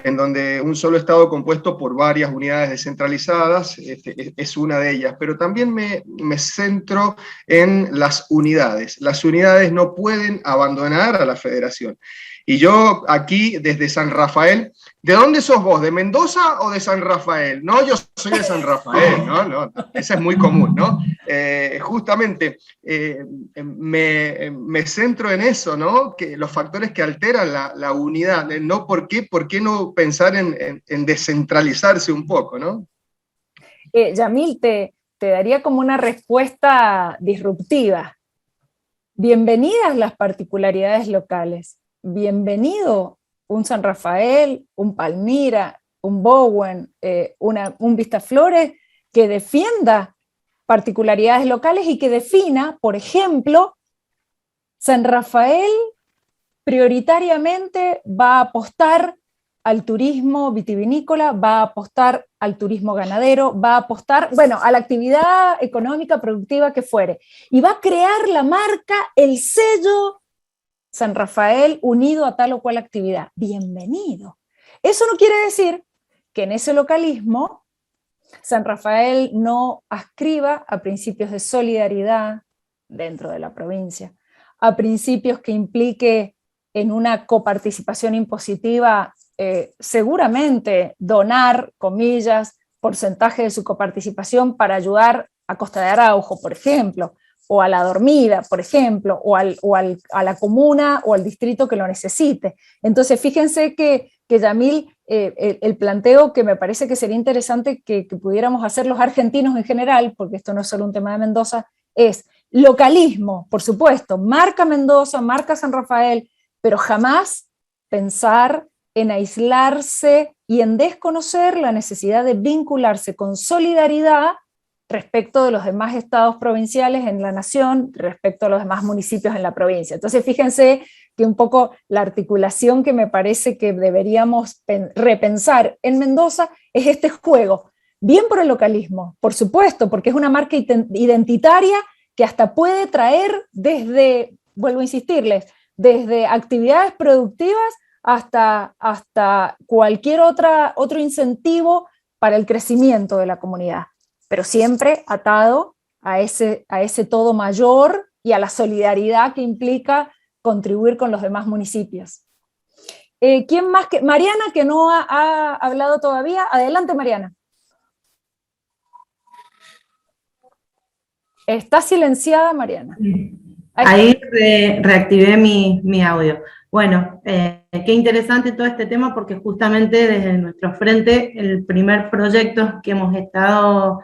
en donde un solo Estado compuesto por varias unidades descentralizadas es una de ellas, pero también me centro en las unidades. Las unidades no pueden abandonar a la federación. Y yo aquí, desde San Rafael, ¿de dónde sos vos? ¿De Mendoza o de San Rafael? No, yo soy de San Rafael, ¿no? Esa es muy común, ¿no? Justamente me centro en eso, ¿no? Que los factores que alteran la unidad, ¿no? ¿Por qué no pensar en descentralizarse un poco, ¿no? Yamil, te daría como una respuesta disruptiva. Bienvenidas las particularidades locales. Bienvenido un San Rafael, un Palmira, un Bowen, un Vistaflores que defienda particularidades locales y que defina, por ejemplo, San Rafael prioritariamente va a apostar al turismo vitivinícola, va a apostar al turismo ganadero, va a apostar, bueno, a la actividad económica productiva que fuere, y va a crear la marca, el sello San Rafael unido a tal o cual actividad. Bienvenido. Eso no quiere decir que en ese localismo San Rafael no adscriba a principios de solidaridad dentro de la provincia, a principios que implique en una coparticipación impositiva seguramente donar, comillas, porcentaje de su coparticipación para ayudar a Costa de Araujo, por ejemplo, o a La Dormida, por ejemplo, o a la comuna o al distrito que lo necesite. Entonces, fíjense que Yamil, el planteo que me parece que sería interesante que pudiéramos hacer los argentinos en general, porque esto no es solo un tema de Mendoza, es localismo, por supuesto, marca Mendoza, marca San Rafael, pero jamás pensar en aislarse y en desconocer la necesidad de vincularse con solidaridad respecto de los demás estados provinciales en la nación, respecto a los demás municipios en la provincia. Entonces, fíjense que un poco la articulación que me parece que deberíamos repensar en Mendoza es este juego, bien por el localismo, por supuesto, porque es una marca identitaria que hasta puede traer desde, vuelvo a insistirles, desde actividades productivas hasta cualquier otro incentivo para el crecimiento de la comunidad, pero siempre atado a ese todo mayor y a la solidaridad que implica contribuir con los demás municipios. ¿Quién más? Mariana, que no ha hablado todavía. Adelante, Mariana. Está silenciada, Mariana. Ahí reactivé mi audio. Bueno, qué interesante todo este tema porque justamente desde nuestro frente el primer proyecto que hemos estado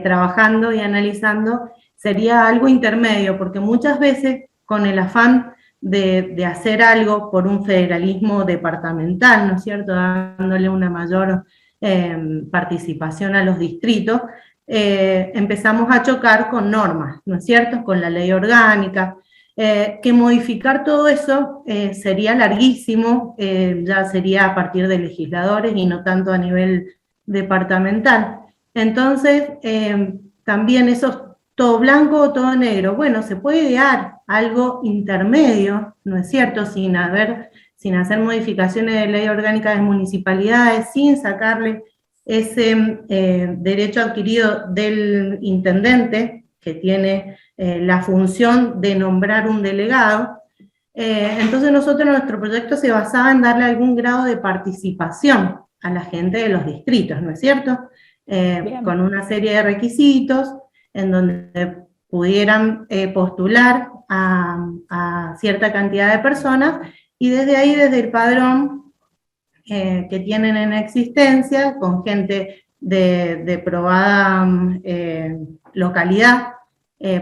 trabajando y analizando sería algo intermedio, porque muchas veces con el afán de hacer algo por un federalismo departamental, ¿no es cierto?, dándole una mayor participación a los distritos, empezamos a chocar con normas, ¿no es cierto?, con la ley orgánica, que modificar todo eso sería larguísimo, ya sería a partir de legisladores y no tanto a nivel departamental. Entonces, también eso, todo blanco o todo negro, bueno, se puede idear algo intermedio, ¿no es cierto?, sin hacer modificaciones de ley orgánica de municipalidades, sin sacarle ese derecho adquirido del intendente, que tiene la función de nombrar un delegado. Entonces nuestro proyecto se basaba en darle algún grado de participación a la gente de los distritos, ¿no es cierto?, con una serie de requisitos en donde pudieran postular a cierta cantidad de personas, y desde ahí, desde el padrón que tienen en existencia, con gente de probada localidad,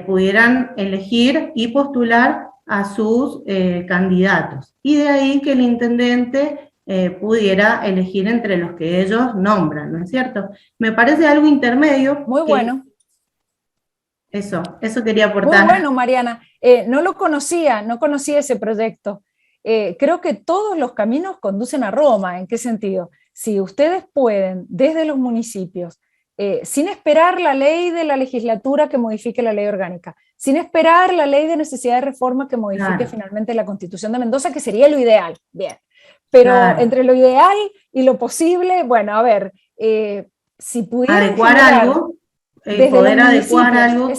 pudieran elegir y postular a sus candidatos. Y de ahí que el intendente pudiera elegir entre los que ellos nombran, ¿no es cierto? Me parece algo intermedio. Muy bueno. Eso quería aportar. Muy bueno, Mariana. No lo conocía, no conocía ese proyecto. Creo que todos los caminos conducen a Roma. ¿En qué sentido? Si ustedes pueden, desde los municipios, sin esperar la ley de la legislatura que modifique la ley orgánica, sin esperar la ley de necesidad de reforma que modifique finalmente la Constitución de Mendoza, que sería lo ideal, bien. Pero entre lo ideal y lo posible, bueno, a ver, si pudieran adecuar algo, poder adecuar algo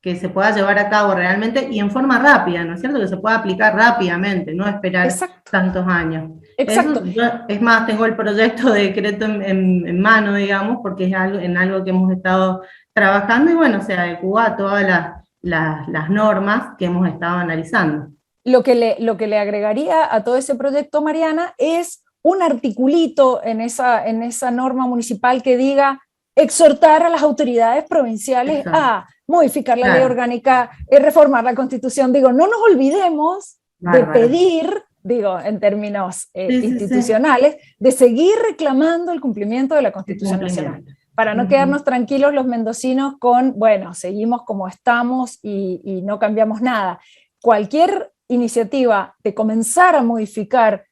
que se pueda llevar a cabo realmente y en forma rápida, ¿no es cierto? Que se pueda aplicar rápidamente, no esperar tantos años. Exacto. Es más, tengo el proyecto de decreto en mano, digamos, porque es algo que hemos estado trabajando y bueno, se adecua a todas las normas que hemos estado analizando. Lo que le agregaría a todo ese proyecto, Mariana, es un articulito en esa norma municipal que diga exhortar a las autoridades provinciales a modificar la ley orgánica, reformar la Constitución. Digo, no nos olvidemos de pedir, digo, en términos institucionales, de seguir reclamando el cumplimiento de la Constitución Nacional, para no quedarnos tranquilos los mendocinos con, bueno, seguimos como estamos y no cambiamos nada. Cualquier iniciativa de comenzar a modificar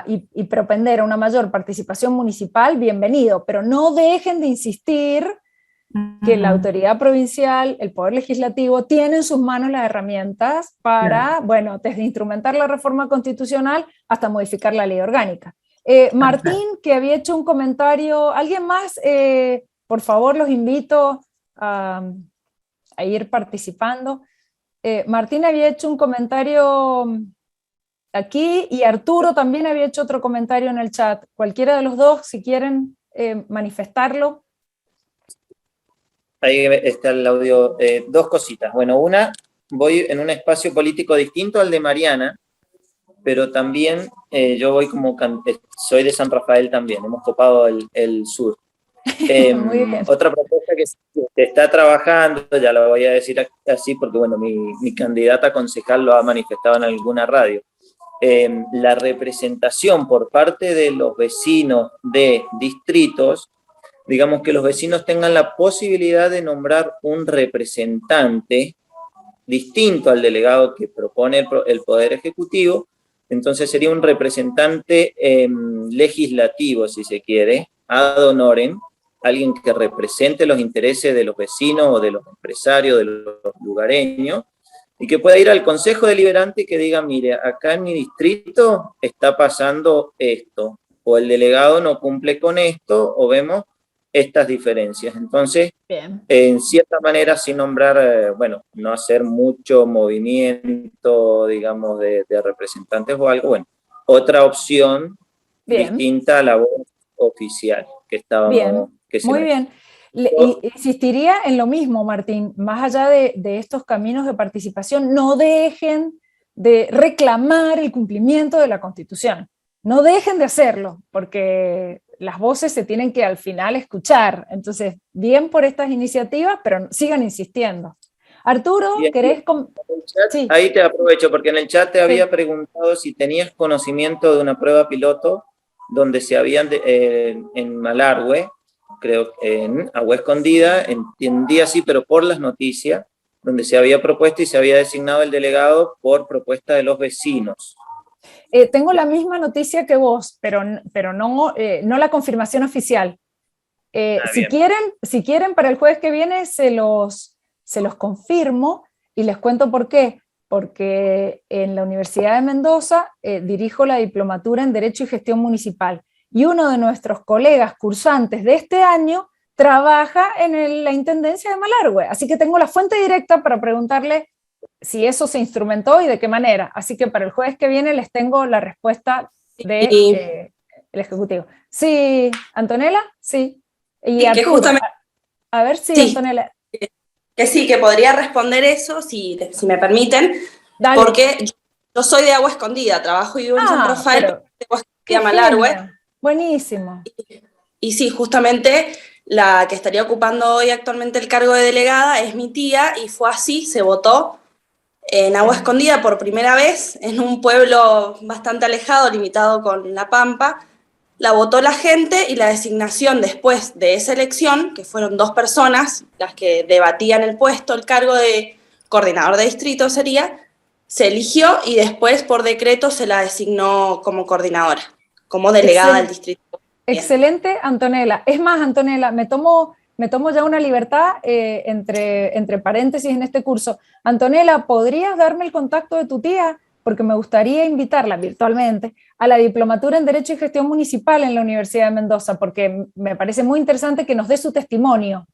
y propender a una mayor participación municipal, bienvenido, pero no dejen de insistir que la autoridad provincial, el Poder Legislativo, tiene en sus manos las herramientas para, bueno, desde instrumentar la reforma constitucional hasta modificar la ley orgánica. Martín, que había hecho un comentario, ¿alguien más? Por favor, los invito a ir participando. Martín había hecho un comentario aquí y Arturo también había hecho otro comentario en el chat. Cualquiera de los dos, si quieren manifestarlo. Ahí está el audio. Dos cositas. Bueno, una, voy en un espacio político distinto al de Mariana, pero también yo voy soy de San Rafael también, hemos copado el sur. Muy bien. Otra propuesta que se está trabajando, ya lo voy a decir así porque bueno, mi candidata a concejal lo ha manifestado en alguna radio. La representación por parte de los vecinos de distritos, digamos que los vecinos tengan la posibilidad de nombrar un representante distinto al delegado que propone el Poder Ejecutivo. Entonces sería un representante legislativo, si se quiere, ad honorem, alguien que represente los intereses de los vecinos o de los empresarios, de los lugareños, y que pueda ir al Consejo Deliberante y que diga, mire, acá en mi distrito está pasando esto, o el delegado no cumple con esto, o vemos estas diferencias. Entonces, en cierta manera, sin nombrar, bueno, no hacer mucho movimiento, digamos, de representantes o algo, bueno, otra opción distinta a la voz oficial que estábamos... Muy bien. Insistiría en lo mismo, Martín, más allá de estos caminos de participación, no dejen de reclamar el cumplimiento de la Constitución. No dejen de hacerlo, porque las voces se tienen que al final escuchar. Entonces, bien por estas iniciativas, pero sigan insistiendo. Arturo, Bien. ¿querés...? Sí. Ahí te aprovecho, porque en el chat te había preguntado si tenías conocimiento de una prueba piloto donde se habían, en Malargüe, creo en Agua Escondida, entendí así, pero por las noticias, donde se había propuesto y se había designado el delegado por propuesta de los vecinos. Tengo la misma noticia que vos, pero no la confirmación oficial. Si quieren, para el jueves que viene se los confirmo y les cuento por qué. Porque en la Universidad de Mendoza dirijo la diplomatura en Derecho y Gestión Municipal, y uno de nuestros colegas cursantes de este año trabaja en la Intendencia de Malargüe, así que tengo la fuente directa para preguntarle si eso se instrumentó y de qué manera. Así que para el jueves que viene les tengo la respuesta del Ejecutivo. Sí, Antonella, sí. Y Arturo, que justamente, a ver si Antonella... Que sí, que podría responder eso, si me permiten. Dale. Porque yo soy de Agua Escondida, trabajo y vivo en San Rafael, pero de Agua Escondida, Malargüe. Buenísimo. Y sí, justamente la que estaría ocupando hoy actualmente el cargo de delegada es mi tía, y fue así, se votó en Agua Escondida por primera vez, en un pueblo bastante alejado, limitado con La Pampa. La votó la gente, y la designación después de esa elección, que fueron 2 personas las que debatían el puesto, el cargo de coordinador de distrito sería, se eligió y después por decreto se la designó como coordinadora, como delegada del distrito. Excelente, Antonella. Es más, Antonella, me tomo ya una libertad entre paréntesis en este curso. Antonella, ¿podrías darme el contacto de tu tía? Porque me gustaría invitarla virtualmente a la diplomatura en Derecho y Gestión Municipal en la Universidad de Mendoza, porque me parece muy interesante que nos dé su testimonio.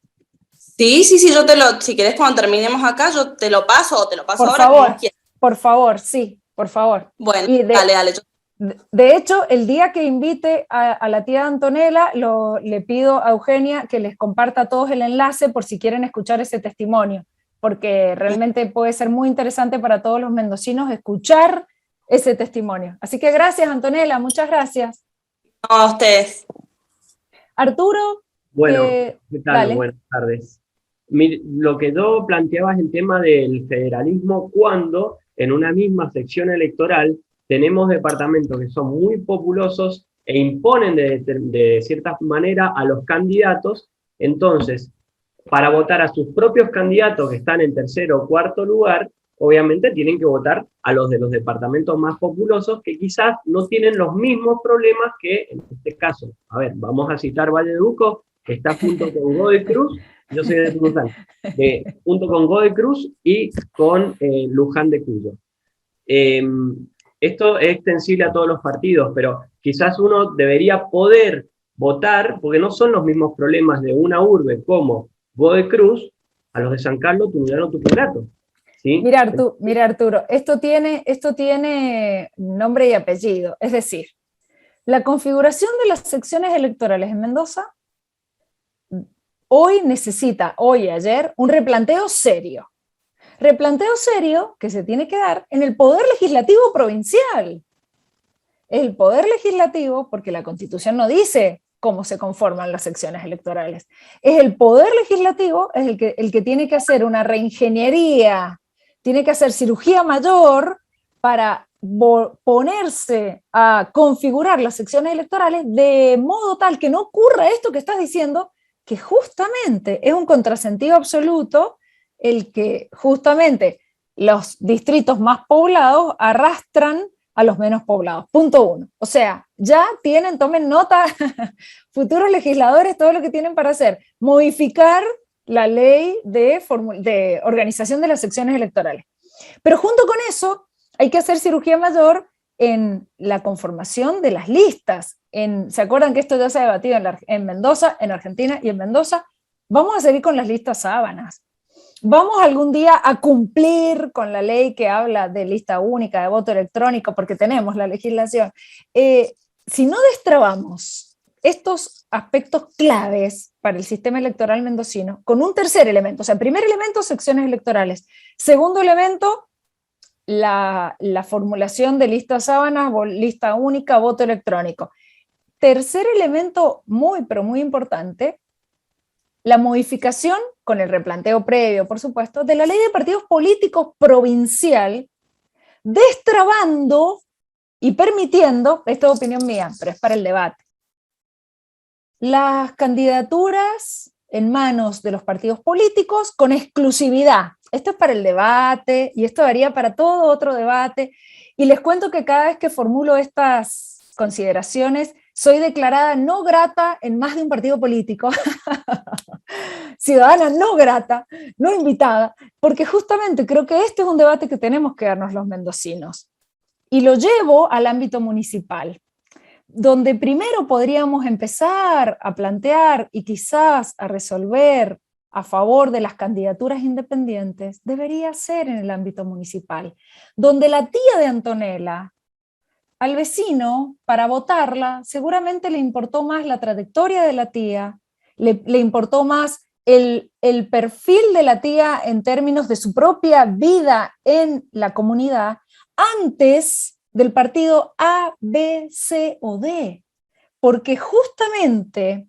Sí, yo si querés cuando terminemos acá, yo te lo paso, o te lo paso por ahora. Favor, por favor, sí, por favor. Bueno, dale. De hecho, el día que invite a la tía Antonella, le pido a Eugenia que les comparta a todos el enlace por si quieren escuchar ese testimonio, porque realmente puede ser muy interesante para todos los mendocinos escuchar ese testimonio. Así que gracias, Antonella, muchas gracias. No, a ustedes. Arturo. Bueno, ¿qué tal? Dale. Buenas tardes. Lo que yo planteaba es el tema del federalismo cuando en una misma sección electoral tenemos departamentos que son muy populosos e imponen de cierta manera a los candidatos. Entonces, para votar a sus propios candidatos que están en tercero o cuarto lugar, obviamente tienen que votar a los de los departamentos más populosos que quizás no tienen los mismos problemas que en este caso. A ver, vamos a citar Valleduco, que está junto con Godoy Cruz, yo soy de Tunuyán, junto con Godoy Cruz y con Luján de Cuyo. Esto es extensible a todos los partidos, pero quizás uno debería poder votar, porque no son los mismos problemas de una urbe como Godoy Cruz a los de San Carlos, Tunuyán o Tupungato. ¿Sí? Mira Arturo, esto tiene nombre y apellido, es decir, la configuración de las secciones electorales en Mendoza hoy y ayer, un replanteo serio que se tiene que dar en el Poder Legislativo provincial. El Poder Legislativo, porque la Constitución no dice cómo se conforman las secciones electorales, es el Poder Legislativo el que tiene que hacer una reingeniería, tiene que hacer cirugía mayor para ponerse a configurar las secciones electorales de modo tal que no ocurra esto que estás diciendo, que justamente es un contrasentido absoluto el que justamente los distritos más poblados arrastran a los menos poblados. Punto 1. O sea, ya tomen nota, futuros legisladores, todo lo que tienen para hacer, modificar la ley de organización de las secciones electorales. Pero junto con eso, hay que hacer cirugía mayor en la conformación de las listas. ¿Se acuerdan que esto ya se ha debatido en Mendoza, en Argentina y en Mendoza? Vamos a seguir con las listas sábanas. Vamos algún día a cumplir con la ley que habla de lista única, de voto electrónico, porque tenemos la legislación. Si no destrabamos estos aspectos claves para el sistema electoral mendocino, con un tercer elemento, o sea, primer elemento, secciones electorales. Segundo elemento, la formulación de lista sábanas, lista única, voto electrónico. Tercer elemento muy, pero muy importante, la modificación, con el replanteo previo, por supuesto, de la ley de partidos políticos provincial, destrabando y permitiendo, esto es opinión mía, pero es para el debate, las candidaturas en manos de los partidos políticos con exclusividad. Esto es para el debate, y esto daría para todo otro debate, y les cuento que cada vez que formulo estas consideraciones, soy declarada no grata en más de un partido político, ciudadana no grata, no invitada, porque justamente creo que este es un debate que tenemos que darnos los mendocinos. Y lo llevo al ámbito municipal, donde primero podríamos empezar a plantear y quizás a resolver a favor de las candidaturas independientes, debería ser en el ámbito municipal, donde la tía de Antonella, al vecino, para votarla, seguramente le importó más la trayectoria de la tía, le importó más el perfil de la tía en términos de su propia vida en la comunidad, antes del partido A, B, C o D. Porque justamente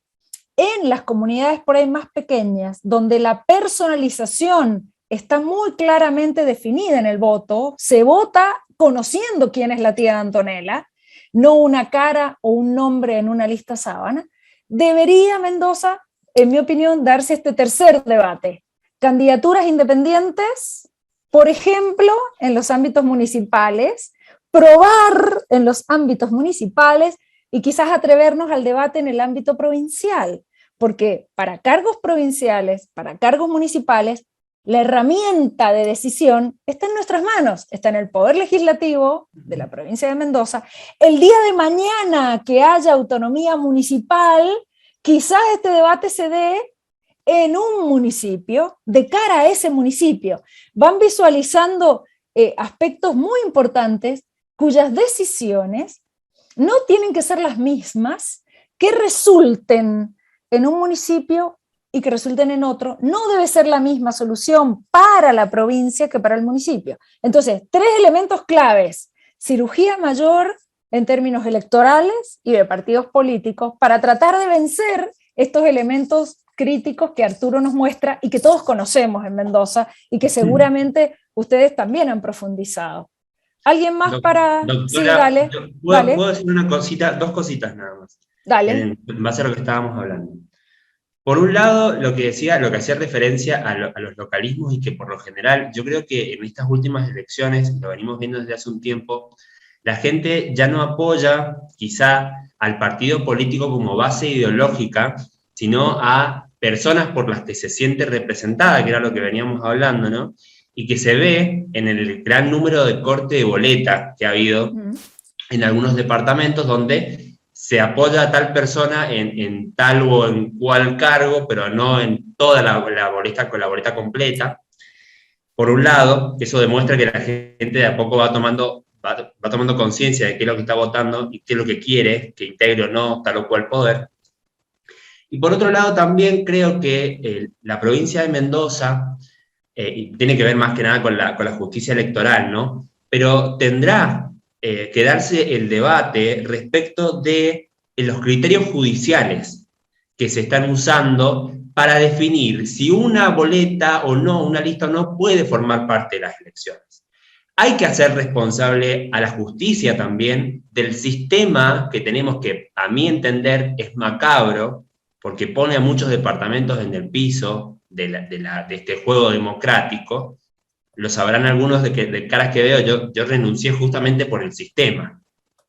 en las comunidades por ahí más pequeñas, donde la personalización está muy claramente definida en el voto, se vota conociendo quién es la tía de Antonella, no una cara o un nombre en una lista sábana, debería Mendoza, en mi opinión, darse este tercer debate. Candidaturas independientes, por ejemplo, en los ámbitos municipales, probar en los ámbitos municipales y quizás atrevernos al debate en el ámbito provincial, porque para cargos provinciales, para cargos municipales, la herramienta de decisión está en nuestras manos, está en el Poder Legislativo de la provincia de Mendoza. El día de mañana que haya autonomía municipal, quizás este debate se dé en un municipio, de cara a ese municipio. Van visualizando aspectos muy importantes cuyas decisiones no tienen que ser las mismas, que resulten en un municipio y que resulten en otro, no debe ser la misma solución para la provincia que para el municipio. Entonces, tres elementos claves: cirugía mayor en términos electorales y de partidos políticos, para tratar de vencer estos elementos críticos que Arturo nos muestra y que todos conocemos en Mendoza y que seguramente ustedes también han profundizado. ¿Alguien más para...? Doctora, sí, dale. ¿puedo decir una cosita, dos cositas nada más? Dale. En base a lo que estábamos hablando. Por un lado, lo que hacía referencia a los localismos, y que por lo general, yo creo que en estas últimas elecciones, lo venimos viendo desde hace un tiempo, la gente ya no apoya quizá al partido político como base ideológica, sino a personas por las que se siente representada, que era lo que veníamos hablando, ¿no? Y que se ve en el gran número de corte de boleta que ha habido en algunos departamentos, donde se apoya a tal persona en tal o en cual cargo, pero no en toda la boleta completa. Por un lado, eso demuestra que la gente de a poco va tomando conciencia de qué es lo que está votando y qué es lo que quiere, que integre o no tal o cual poder. Y por otro lado, también creo que la provincia de Mendoza, y tiene que ver más que nada con la justicia electoral, ¿no? Pero tendrá que darse el debate respecto de los criterios judiciales que se están usando para definir si una boleta o no, una lista o no, puede formar parte de las elecciones. Hay que hacer responsable a la justicia también del sistema que tenemos, que a mi entender es macabro, porque pone a muchos departamentos en el piso de este juego democrático. Lo sabrán algunos de caras que veo, yo renuncié justamente por el sistema.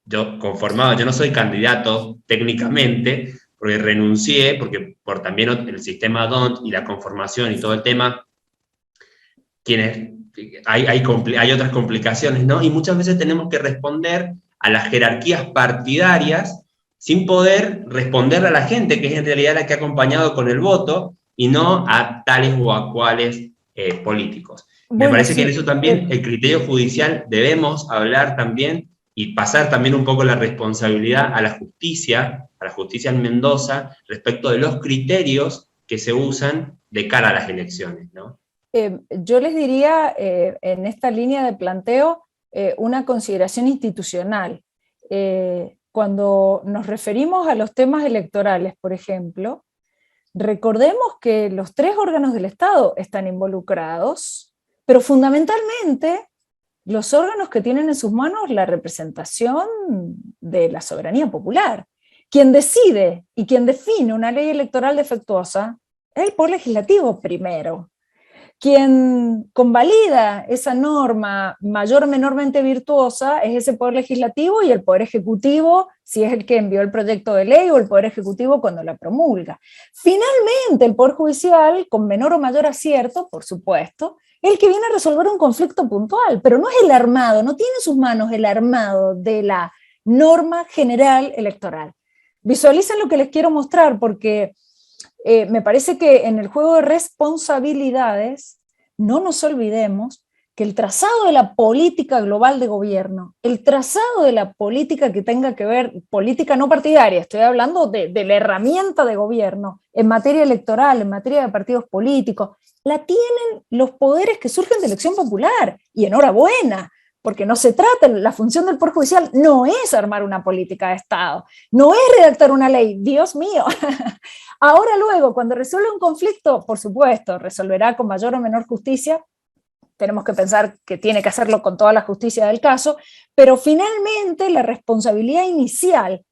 Yo no soy candidato técnicamente, porque renuncié, porque por también el sistema DONT y la conformación y todo el tema, hay otras complicaciones, ¿no? Y muchas veces tenemos que responder a las jerarquías partidarias sin poder responder a la gente, que es en realidad la que ha acompañado con el voto, y no a tales o a cuales políticos. Me parece que en eso también el criterio judicial debemos hablar también y pasar también un poco la responsabilidad a la justicia en Mendoza respecto de los criterios que se usan de cara a las elecciones, ¿no? Yo les diría, en esta línea de planteo, una consideración institucional. Cuando nos referimos a los temas electorales, por ejemplo, recordemos que los 3 órganos del Estado están involucrados, pero fundamentalmente los órganos que tienen en sus manos la representación de la soberanía popular. Quien decide y quien define una ley electoral defectuosa es el Poder Legislativo primero. Quien convalida esa norma mayor o menormente virtuosa es ese Poder Legislativo, y el Poder Ejecutivo, si es el que envió el proyecto de ley, o el Poder Ejecutivo cuando la promulga. Finalmente, el Poder Judicial, con menor o mayor acierto, por supuesto, es el que viene a resolver un conflicto puntual, pero no es el armado, no tiene en sus manos el armado de la norma general electoral. Visualicen lo que les quiero mostrar, porque me parece que en el juego de responsabilidades no nos olvidemos que el trazado de la política global de gobierno, el trazado de la política que tenga que ver, política no partidaria, estoy hablando de la herramienta de gobierno en materia electoral, en materia de partidos políticos, la tienen los poderes que surgen de elección popular, y enhorabuena, porque no se trata, la función del Poder Judicial no es armar una política de Estado, no es redactar una ley, Dios mío. Ahora luego, cuando resuelve un conflicto, por supuesto, resolverá con mayor o menor justicia, tenemos que pensar que tiene que hacerlo con toda la justicia del caso, pero finalmente la responsabilidad inicial,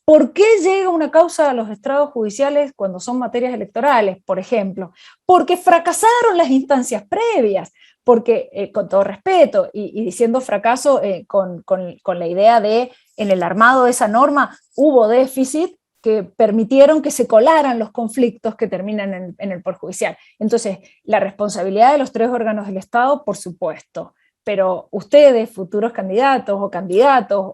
¿por qué llega una causa a los estrados judiciales cuando son materias electorales, por ejemplo? Porque fracasaron las instancias previas, porque, con todo respeto, y diciendo fracaso con la idea de, en el armado de esa norma hubo déficit que permitieron que se colaran los conflictos que terminan en el Poder Judicial. Entonces, la responsabilidad de los 3 órganos del Estado, por supuesto, pero ustedes, futuros candidatos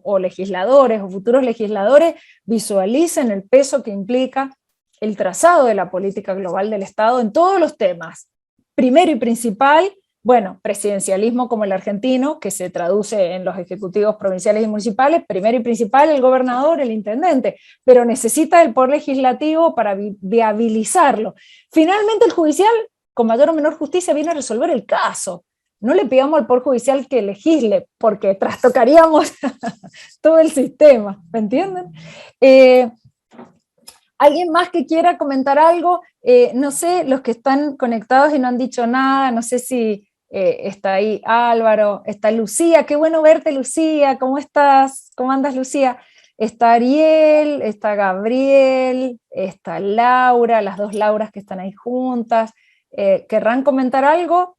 o legisladores o futuros legisladores, visualicen el peso que implica el trazado de la política global del Estado en todos los temas. Primero y principal, bueno, presidencialismo como el argentino, que se traduce en los ejecutivos provinciales y municipales, primero y principal el gobernador, el intendente, pero necesita el Poder Legislativo para viabilizarlo. Finalmente el judicial, con mayor o menor justicia, viene a resolver el caso. No le pidamos al Poder Judicial que legisle, porque trastocaríamos todo el sistema, ¿me entienden? ¿Alguien más que quiera comentar algo? No sé, los que están conectados y no han dicho nada, no sé si está ahí Álvaro, está Lucía, qué bueno verte, Lucía, ¿cómo estás? ¿Cómo andas, Lucía? Está Ariel, está Gabriel, está Laura, las 2 Lauras que están ahí juntas. ¿Querrán comentar algo?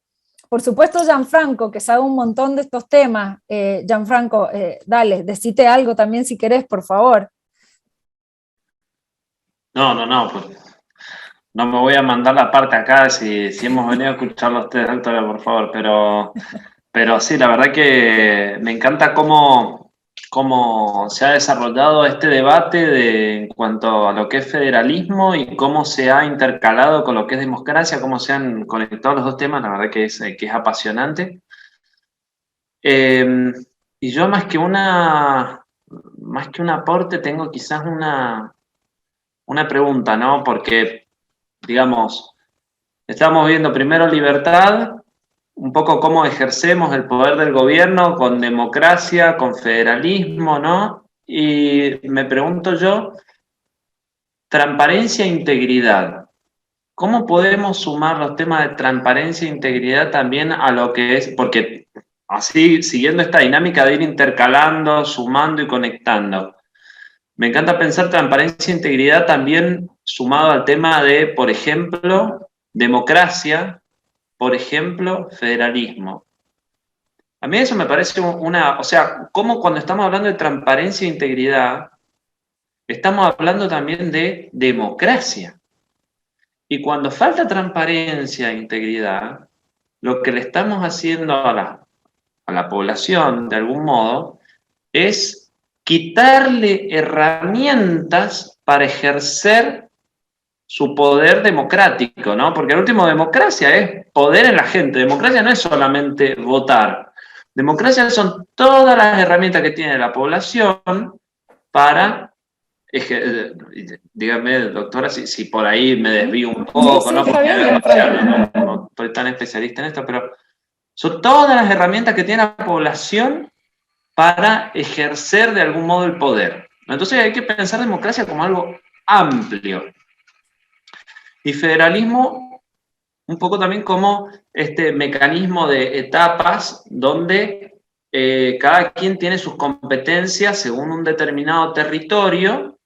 Por supuesto, Gianfranco, que sabe un montón de estos temas. Gianfranco, dale, decite algo también si querés, por favor. No, pues no me voy a mandar la parte acá si hemos venido a escucharlo a ustedes, doctora, por favor, pero sí, la verdad que me encanta cómo se ha desarrollado este debate en cuanto a lo que es federalismo y cómo se ha intercalado con lo que es democracia, cómo se han conectado los 2 temas, la verdad que es apasionante. Y yo más que un aporte tengo quizás una pregunta, ¿no? Porque, digamos, estamos viendo primero libertad, un poco cómo ejercemos el poder del gobierno con democracia, con federalismo, ¿no? Y me pregunto yo, transparencia e integridad. ¿Cómo podemos sumar los temas de transparencia e integridad también a lo que es, porque así, siguiendo esta dinámica de ir intercalando, sumando y conectando, me encanta pensar transparencia e integridad también sumado al tema de, por ejemplo, democracia, por ejemplo, federalismo. A mí eso me parece o sea, como cuando estamos hablando de transparencia e integridad, estamos hablando también de democracia. Y cuando falta transparencia e integridad, lo que le estamos haciendo a la población, de algún modo, es quitarle herramientas para ejercer su poder democrático, ¿no? Porque al último, democracia es poder en la gente. Democracia no es solamente votar. Democracia son todas las herramientas que tiene la población para, dígame, doctora, si por ahí me desvío un poco, sí, ¿no? Porque no estoy tan especialista en esto, pero son todas las herramientas que tiene la población para ejercer de algún modo el poder. Entonces hay que pensar democracia como algo amplio. Y federalismo un poco también como este mecanismo de etapas donde cada quien tiene sus competencias según un determinado territorio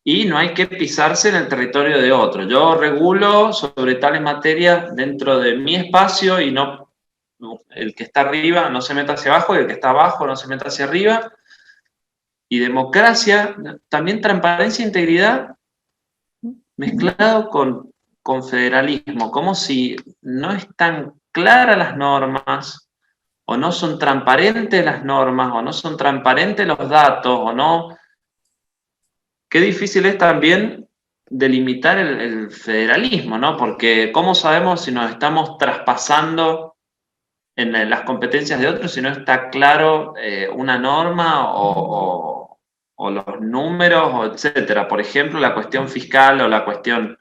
y no hay que pisarse en el territorio de otro. Yo regulo sobre tales materias dentro de mi espacio y no el que está arriba no se meta hacia abajo y el que está abajo no se meta hacia arriba. Y democracia, también transparencia e integridad mezclado con federalismo, como si no están claras las normas, o no son transparentes las normas, o no son transparentes los datos, o no. Qué difícil es también delimitar el federalismo, ¿no? Porque ¿cómo sabemos si nos estamos traspasando en las competencias de otros si no está claro una norma o los números, o etcétera? Por ejemplo, la cuestión fiscal o la cuestión...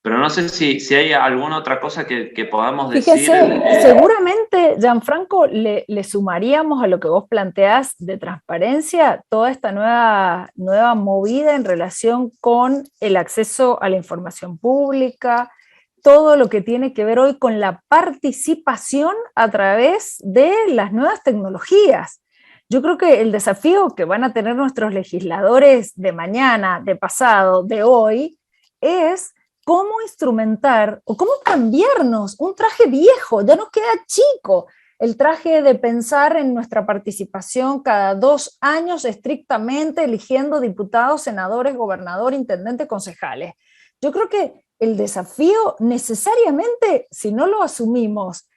Pero no sé si hay alguna otra cosa que podamos decir. Fíjese, seguramente, Gianfranco, le sumaríamos a lo que vos planteás de transparencia toda esta nueva movida en relación con el acceso a la información pública, todo lo que tiene que ver hoy con la participación a través de las nuevas tecnologías. Yo creo que el desafío que van a tener nuestros legisladores de mañana, de pasado, de hoy, es cómo instrumentar o cómo cambiarnos un traje viejo, ya nos queda chico el traje de pensar en nuestra participación cada 2 años estrictamente eligiendo diputados, senadores, gobernador, intendente, concejales. Yo creo que el desafío necesariamente, si no lo asumimos,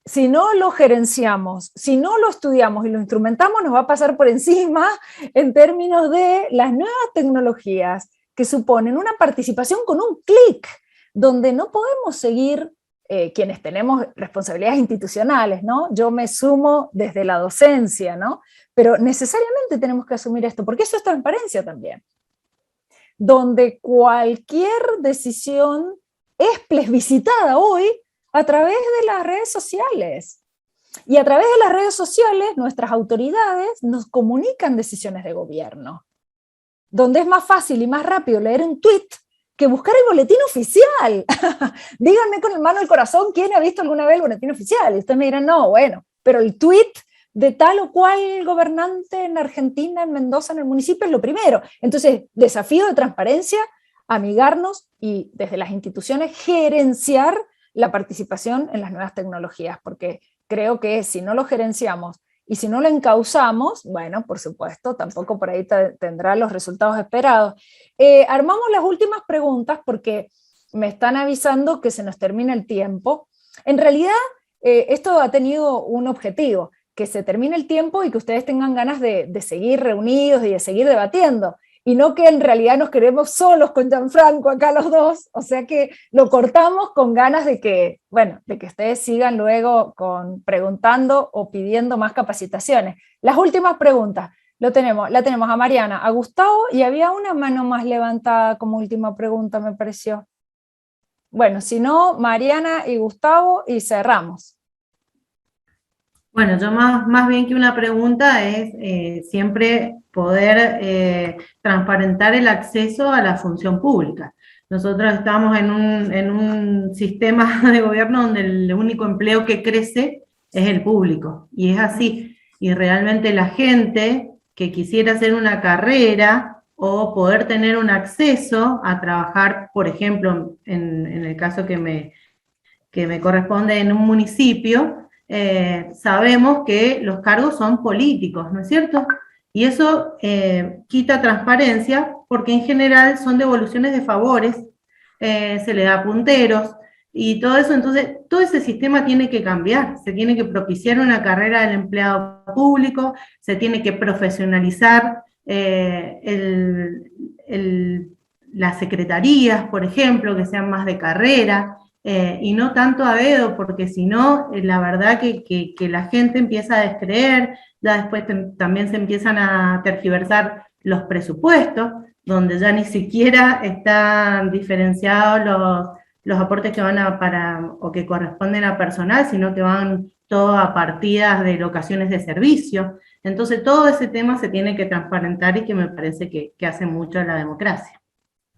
si no lo gerenciamos, si no lo estudiamos y lo instrumentamos, nos va a pasar por encima en términos de las nuevas tecnologías que suponen una participación con un clic, donde no podemos seguir quienes tenemos responsabilidades institucionales, ¿no? Yo me sumo desde la docencia, ¿no? Pero necesariamente tenemos que asumir esto, porque eso es transparencia también, donde cualquier decisión es plebiscitada hoy a través de las redes sociales. Y a través de las redes sociales nuestras autoridades nos comunican decisiones de gobierno, donde es más fácil y más rápido leer un tweet que buscar el boletín oficial. Díganme con el mano al corazón quién ha visto alguna vez el boletín oficial. Y ustedes me dirán, no, bueno, pero el tweet de tal o cual gobernante en Argentina, en Mendoza, en el municipio, es lo primero. Entonces, desafío de transparencia, amigarnos y desde las instituciones gerenciar la participación en las nuevas tecnologías, porque creo que si no lo gerenciamos y si no lo encauzamos, bueno, por supuesto, tampoco por ahí tendrá los resultados esperados. Armamos las últimas preguntas porque me están avisando que se nos termina el tiempo. En realidad, esto ha tenido un objetivo, que se termine el tiempo y que ustedes tengan ganas de seguir reunidos y de seguir debatiendo, y no que en realidad nos queremos solos con Gianfranco acá los dos, o sea que lo cortamos con ganas de que, bueno, de que ustedes sigan luego preguntando o pidiendo más capacitaciones. Las últimas preguntas, la tenemos a Mariana, a Gustavo, y había una mano más levantada como última pregunta, me pareció. Bueno, si no, Mariana y Gustavo, y cerramos. Bueno, yo más bien que una pregunta es siempre poder transparentar el acceso a la función pública. Nosotros estamos en un sistema de gobierno donde el único empleo que crece es el público, y es así. Y realmente la gente que quisiera hacer una carrera o poder tener un acceso a trabajar, por ejemplo, en el caso que me corresponde en un municipio, sabemos que los cargos son políticos, ¿no es cierto? Y eso quita transparencia porque en general son devoluciones de favores, se le da punteros y todo eso. Entonces todo ese sistema tiene que cambiar, se tiene que propiciar una carrera del empleado público, se tiene que profesionalizar las secretarías, por ejemplo, que sean más de carrera, y no tanto a dedo, porque si no, la verdad que la gente empieza a descreer, ya después también se empiezan a tergiversar los presupuestos, donde ya ni siquiera están diferenciados los aportes que van o que corresponden a personal, sino que van todo a partidas de locaciones de servicio. Entonces todo ese tema se tiene que transparentar y que me parece que hace mucho a la democracia.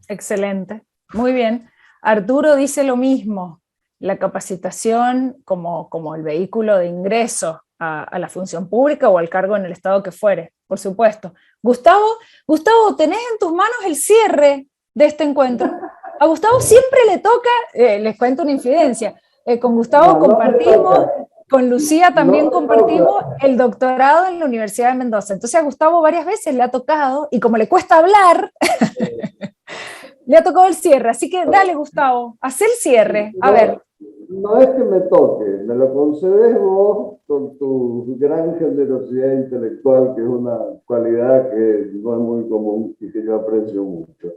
Excelente, muy bien. Arturo dice lo mismo, la capacitación como el vehículo de ingreso a la función pública o al cargo en el Estado que fuere, por supuesto. Gustavo, tenés en tus manos el cierre de este encuentro. A Gustavo siempre le toca, les cuento una infidencia, con Gustavo compartimos, con Lucía también compartimos el doctorado en la Universidad de Mendoza. Entonces a Gustavo varias veces le ha tocado, y como le cuesta hablar, le ha tocado el cierre. Así que dale, Gustavo, haz el cierre. A ver. No es que me toque, me lo concedes vos con tu gran generosidad intelectual, que es una cualidad que no es muy común y que yo aprecio mucho.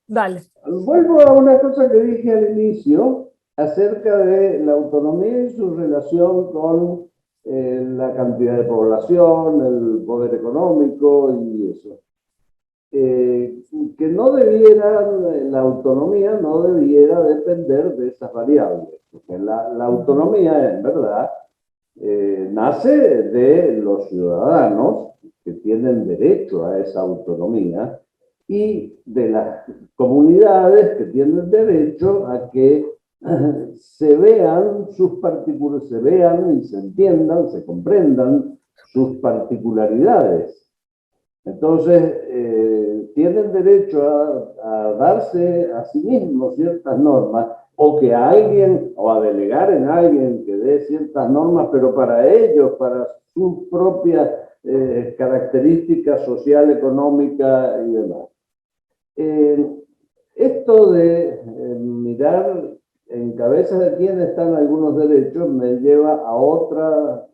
Dale. Vuelvo a una cosa que dije al inicio acerca de la autonomía y su relación con la cantidad de población, el poder económico y eso. Que no debiera, la autonomía no debiera depender de esas variables, porque la autonomía en verdad nace de los ciudadanos que tienen derecho a esa autonomía y de las comunidades que tienen derecho a que se vean se vean y se entiendan, se comprendan sus particularidades. Entonces, tienen derecho a darse a sí mismos ciertas normas, o que alguien, o a delegar en alguien que dé ciertas normas, pero para ellos, para sus propias características social, económica y demás. Esto de mirar en cabeza de quién están algunos derechos me lleva a otra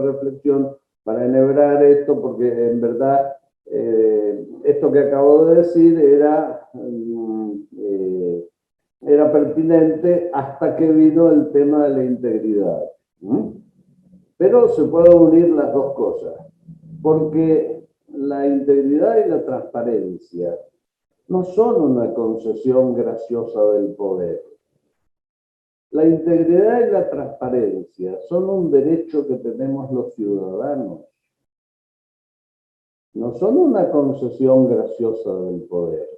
reflexión para enhebrar esto, porque en verdad esto que acabo de decir era pertinente hasta que vino el tema de la integridad. Pero se pueden unir las dos cosas, porque la integridad y la transparencia no son una concesión graciosa del poder. La integridad y la transparencia son un derecho que tenemos los ciudadanos. No son una concesión graciosa del poder.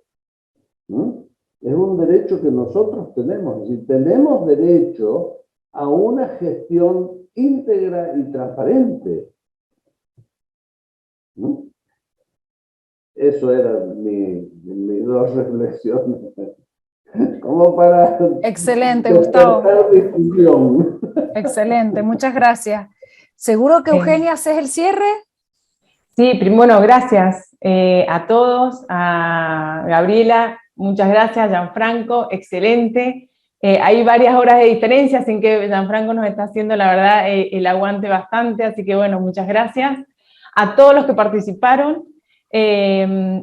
Es un derecho que nosotros tenemos. Es decir, tenemos derecho a una gestión íntegra y transparente. Eso eran mis dos reflexiones. Como para... Excelente, Gustavo. Excelente, muchas gracias. ¿Seguro que Eugenia haces el cierre? Sí, bueno, gracias a todos, a Gabriela, muchas gracias, Gianfranco, excelente. Hay varias horas de diferencia, sin que Gianfranco nos está haciendo, la verdad, el aguante bastante, así que bueno, muchas gracias. A todos los que participaron,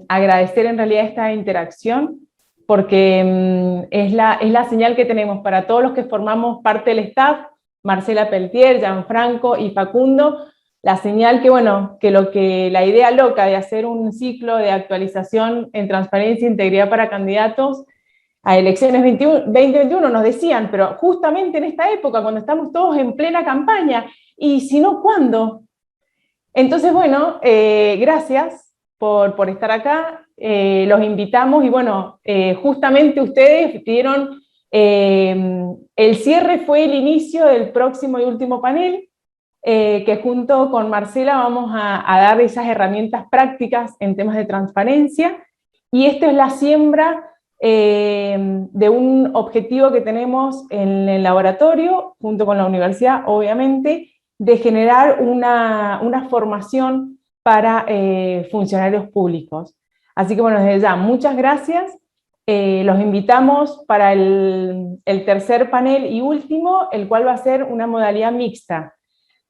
agradecer en realidad esta interacción, porque es la señal que tenemos para todos los que formamos parte del staff, Marcela Peltier, Gianfranco y Facundo, la señal que la idea loca de hacer un ciclo de actualización en transparencia e integridad para candidatos a elecciones 2021 nos decían, pero justamente en esta época, cuando estamos todos en plena campaña, y si no, ¿cuándo? Entonces, bueno, gracias por estar acá, los invitamos, y bueno, justamente ustedes dieron, el cierre fue el inicio del próximo y último panel, que junto con Marcela vamos a dar esas herramientas prácticas en temas de transparencia, y esto es la siembra de un objetivo que tenemos en el laboratorio, junto con la universidad, obviamente, de generar una formación para funcionarios públicos. Así que bueno, desde ya, muchas gracias. Los invitamos para el tercer panel y último, el cual va a ser una modalidad mixta.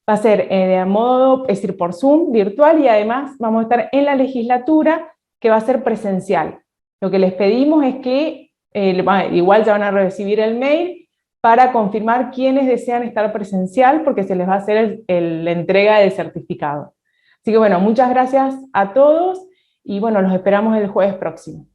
Va a ser de modo, es decir, por Zoom, virtual, y además vamos a estar en la legislatura, que va a ser presencial. Lo que les pedimos es que, igual ya van a recibir el mail, para confirmar quiénes desean estar presencial, porque se les va a hacer la entrega del certificado. Así que bueno, muchas gracias a todos, y bueno, los esperamos el jueves próximo.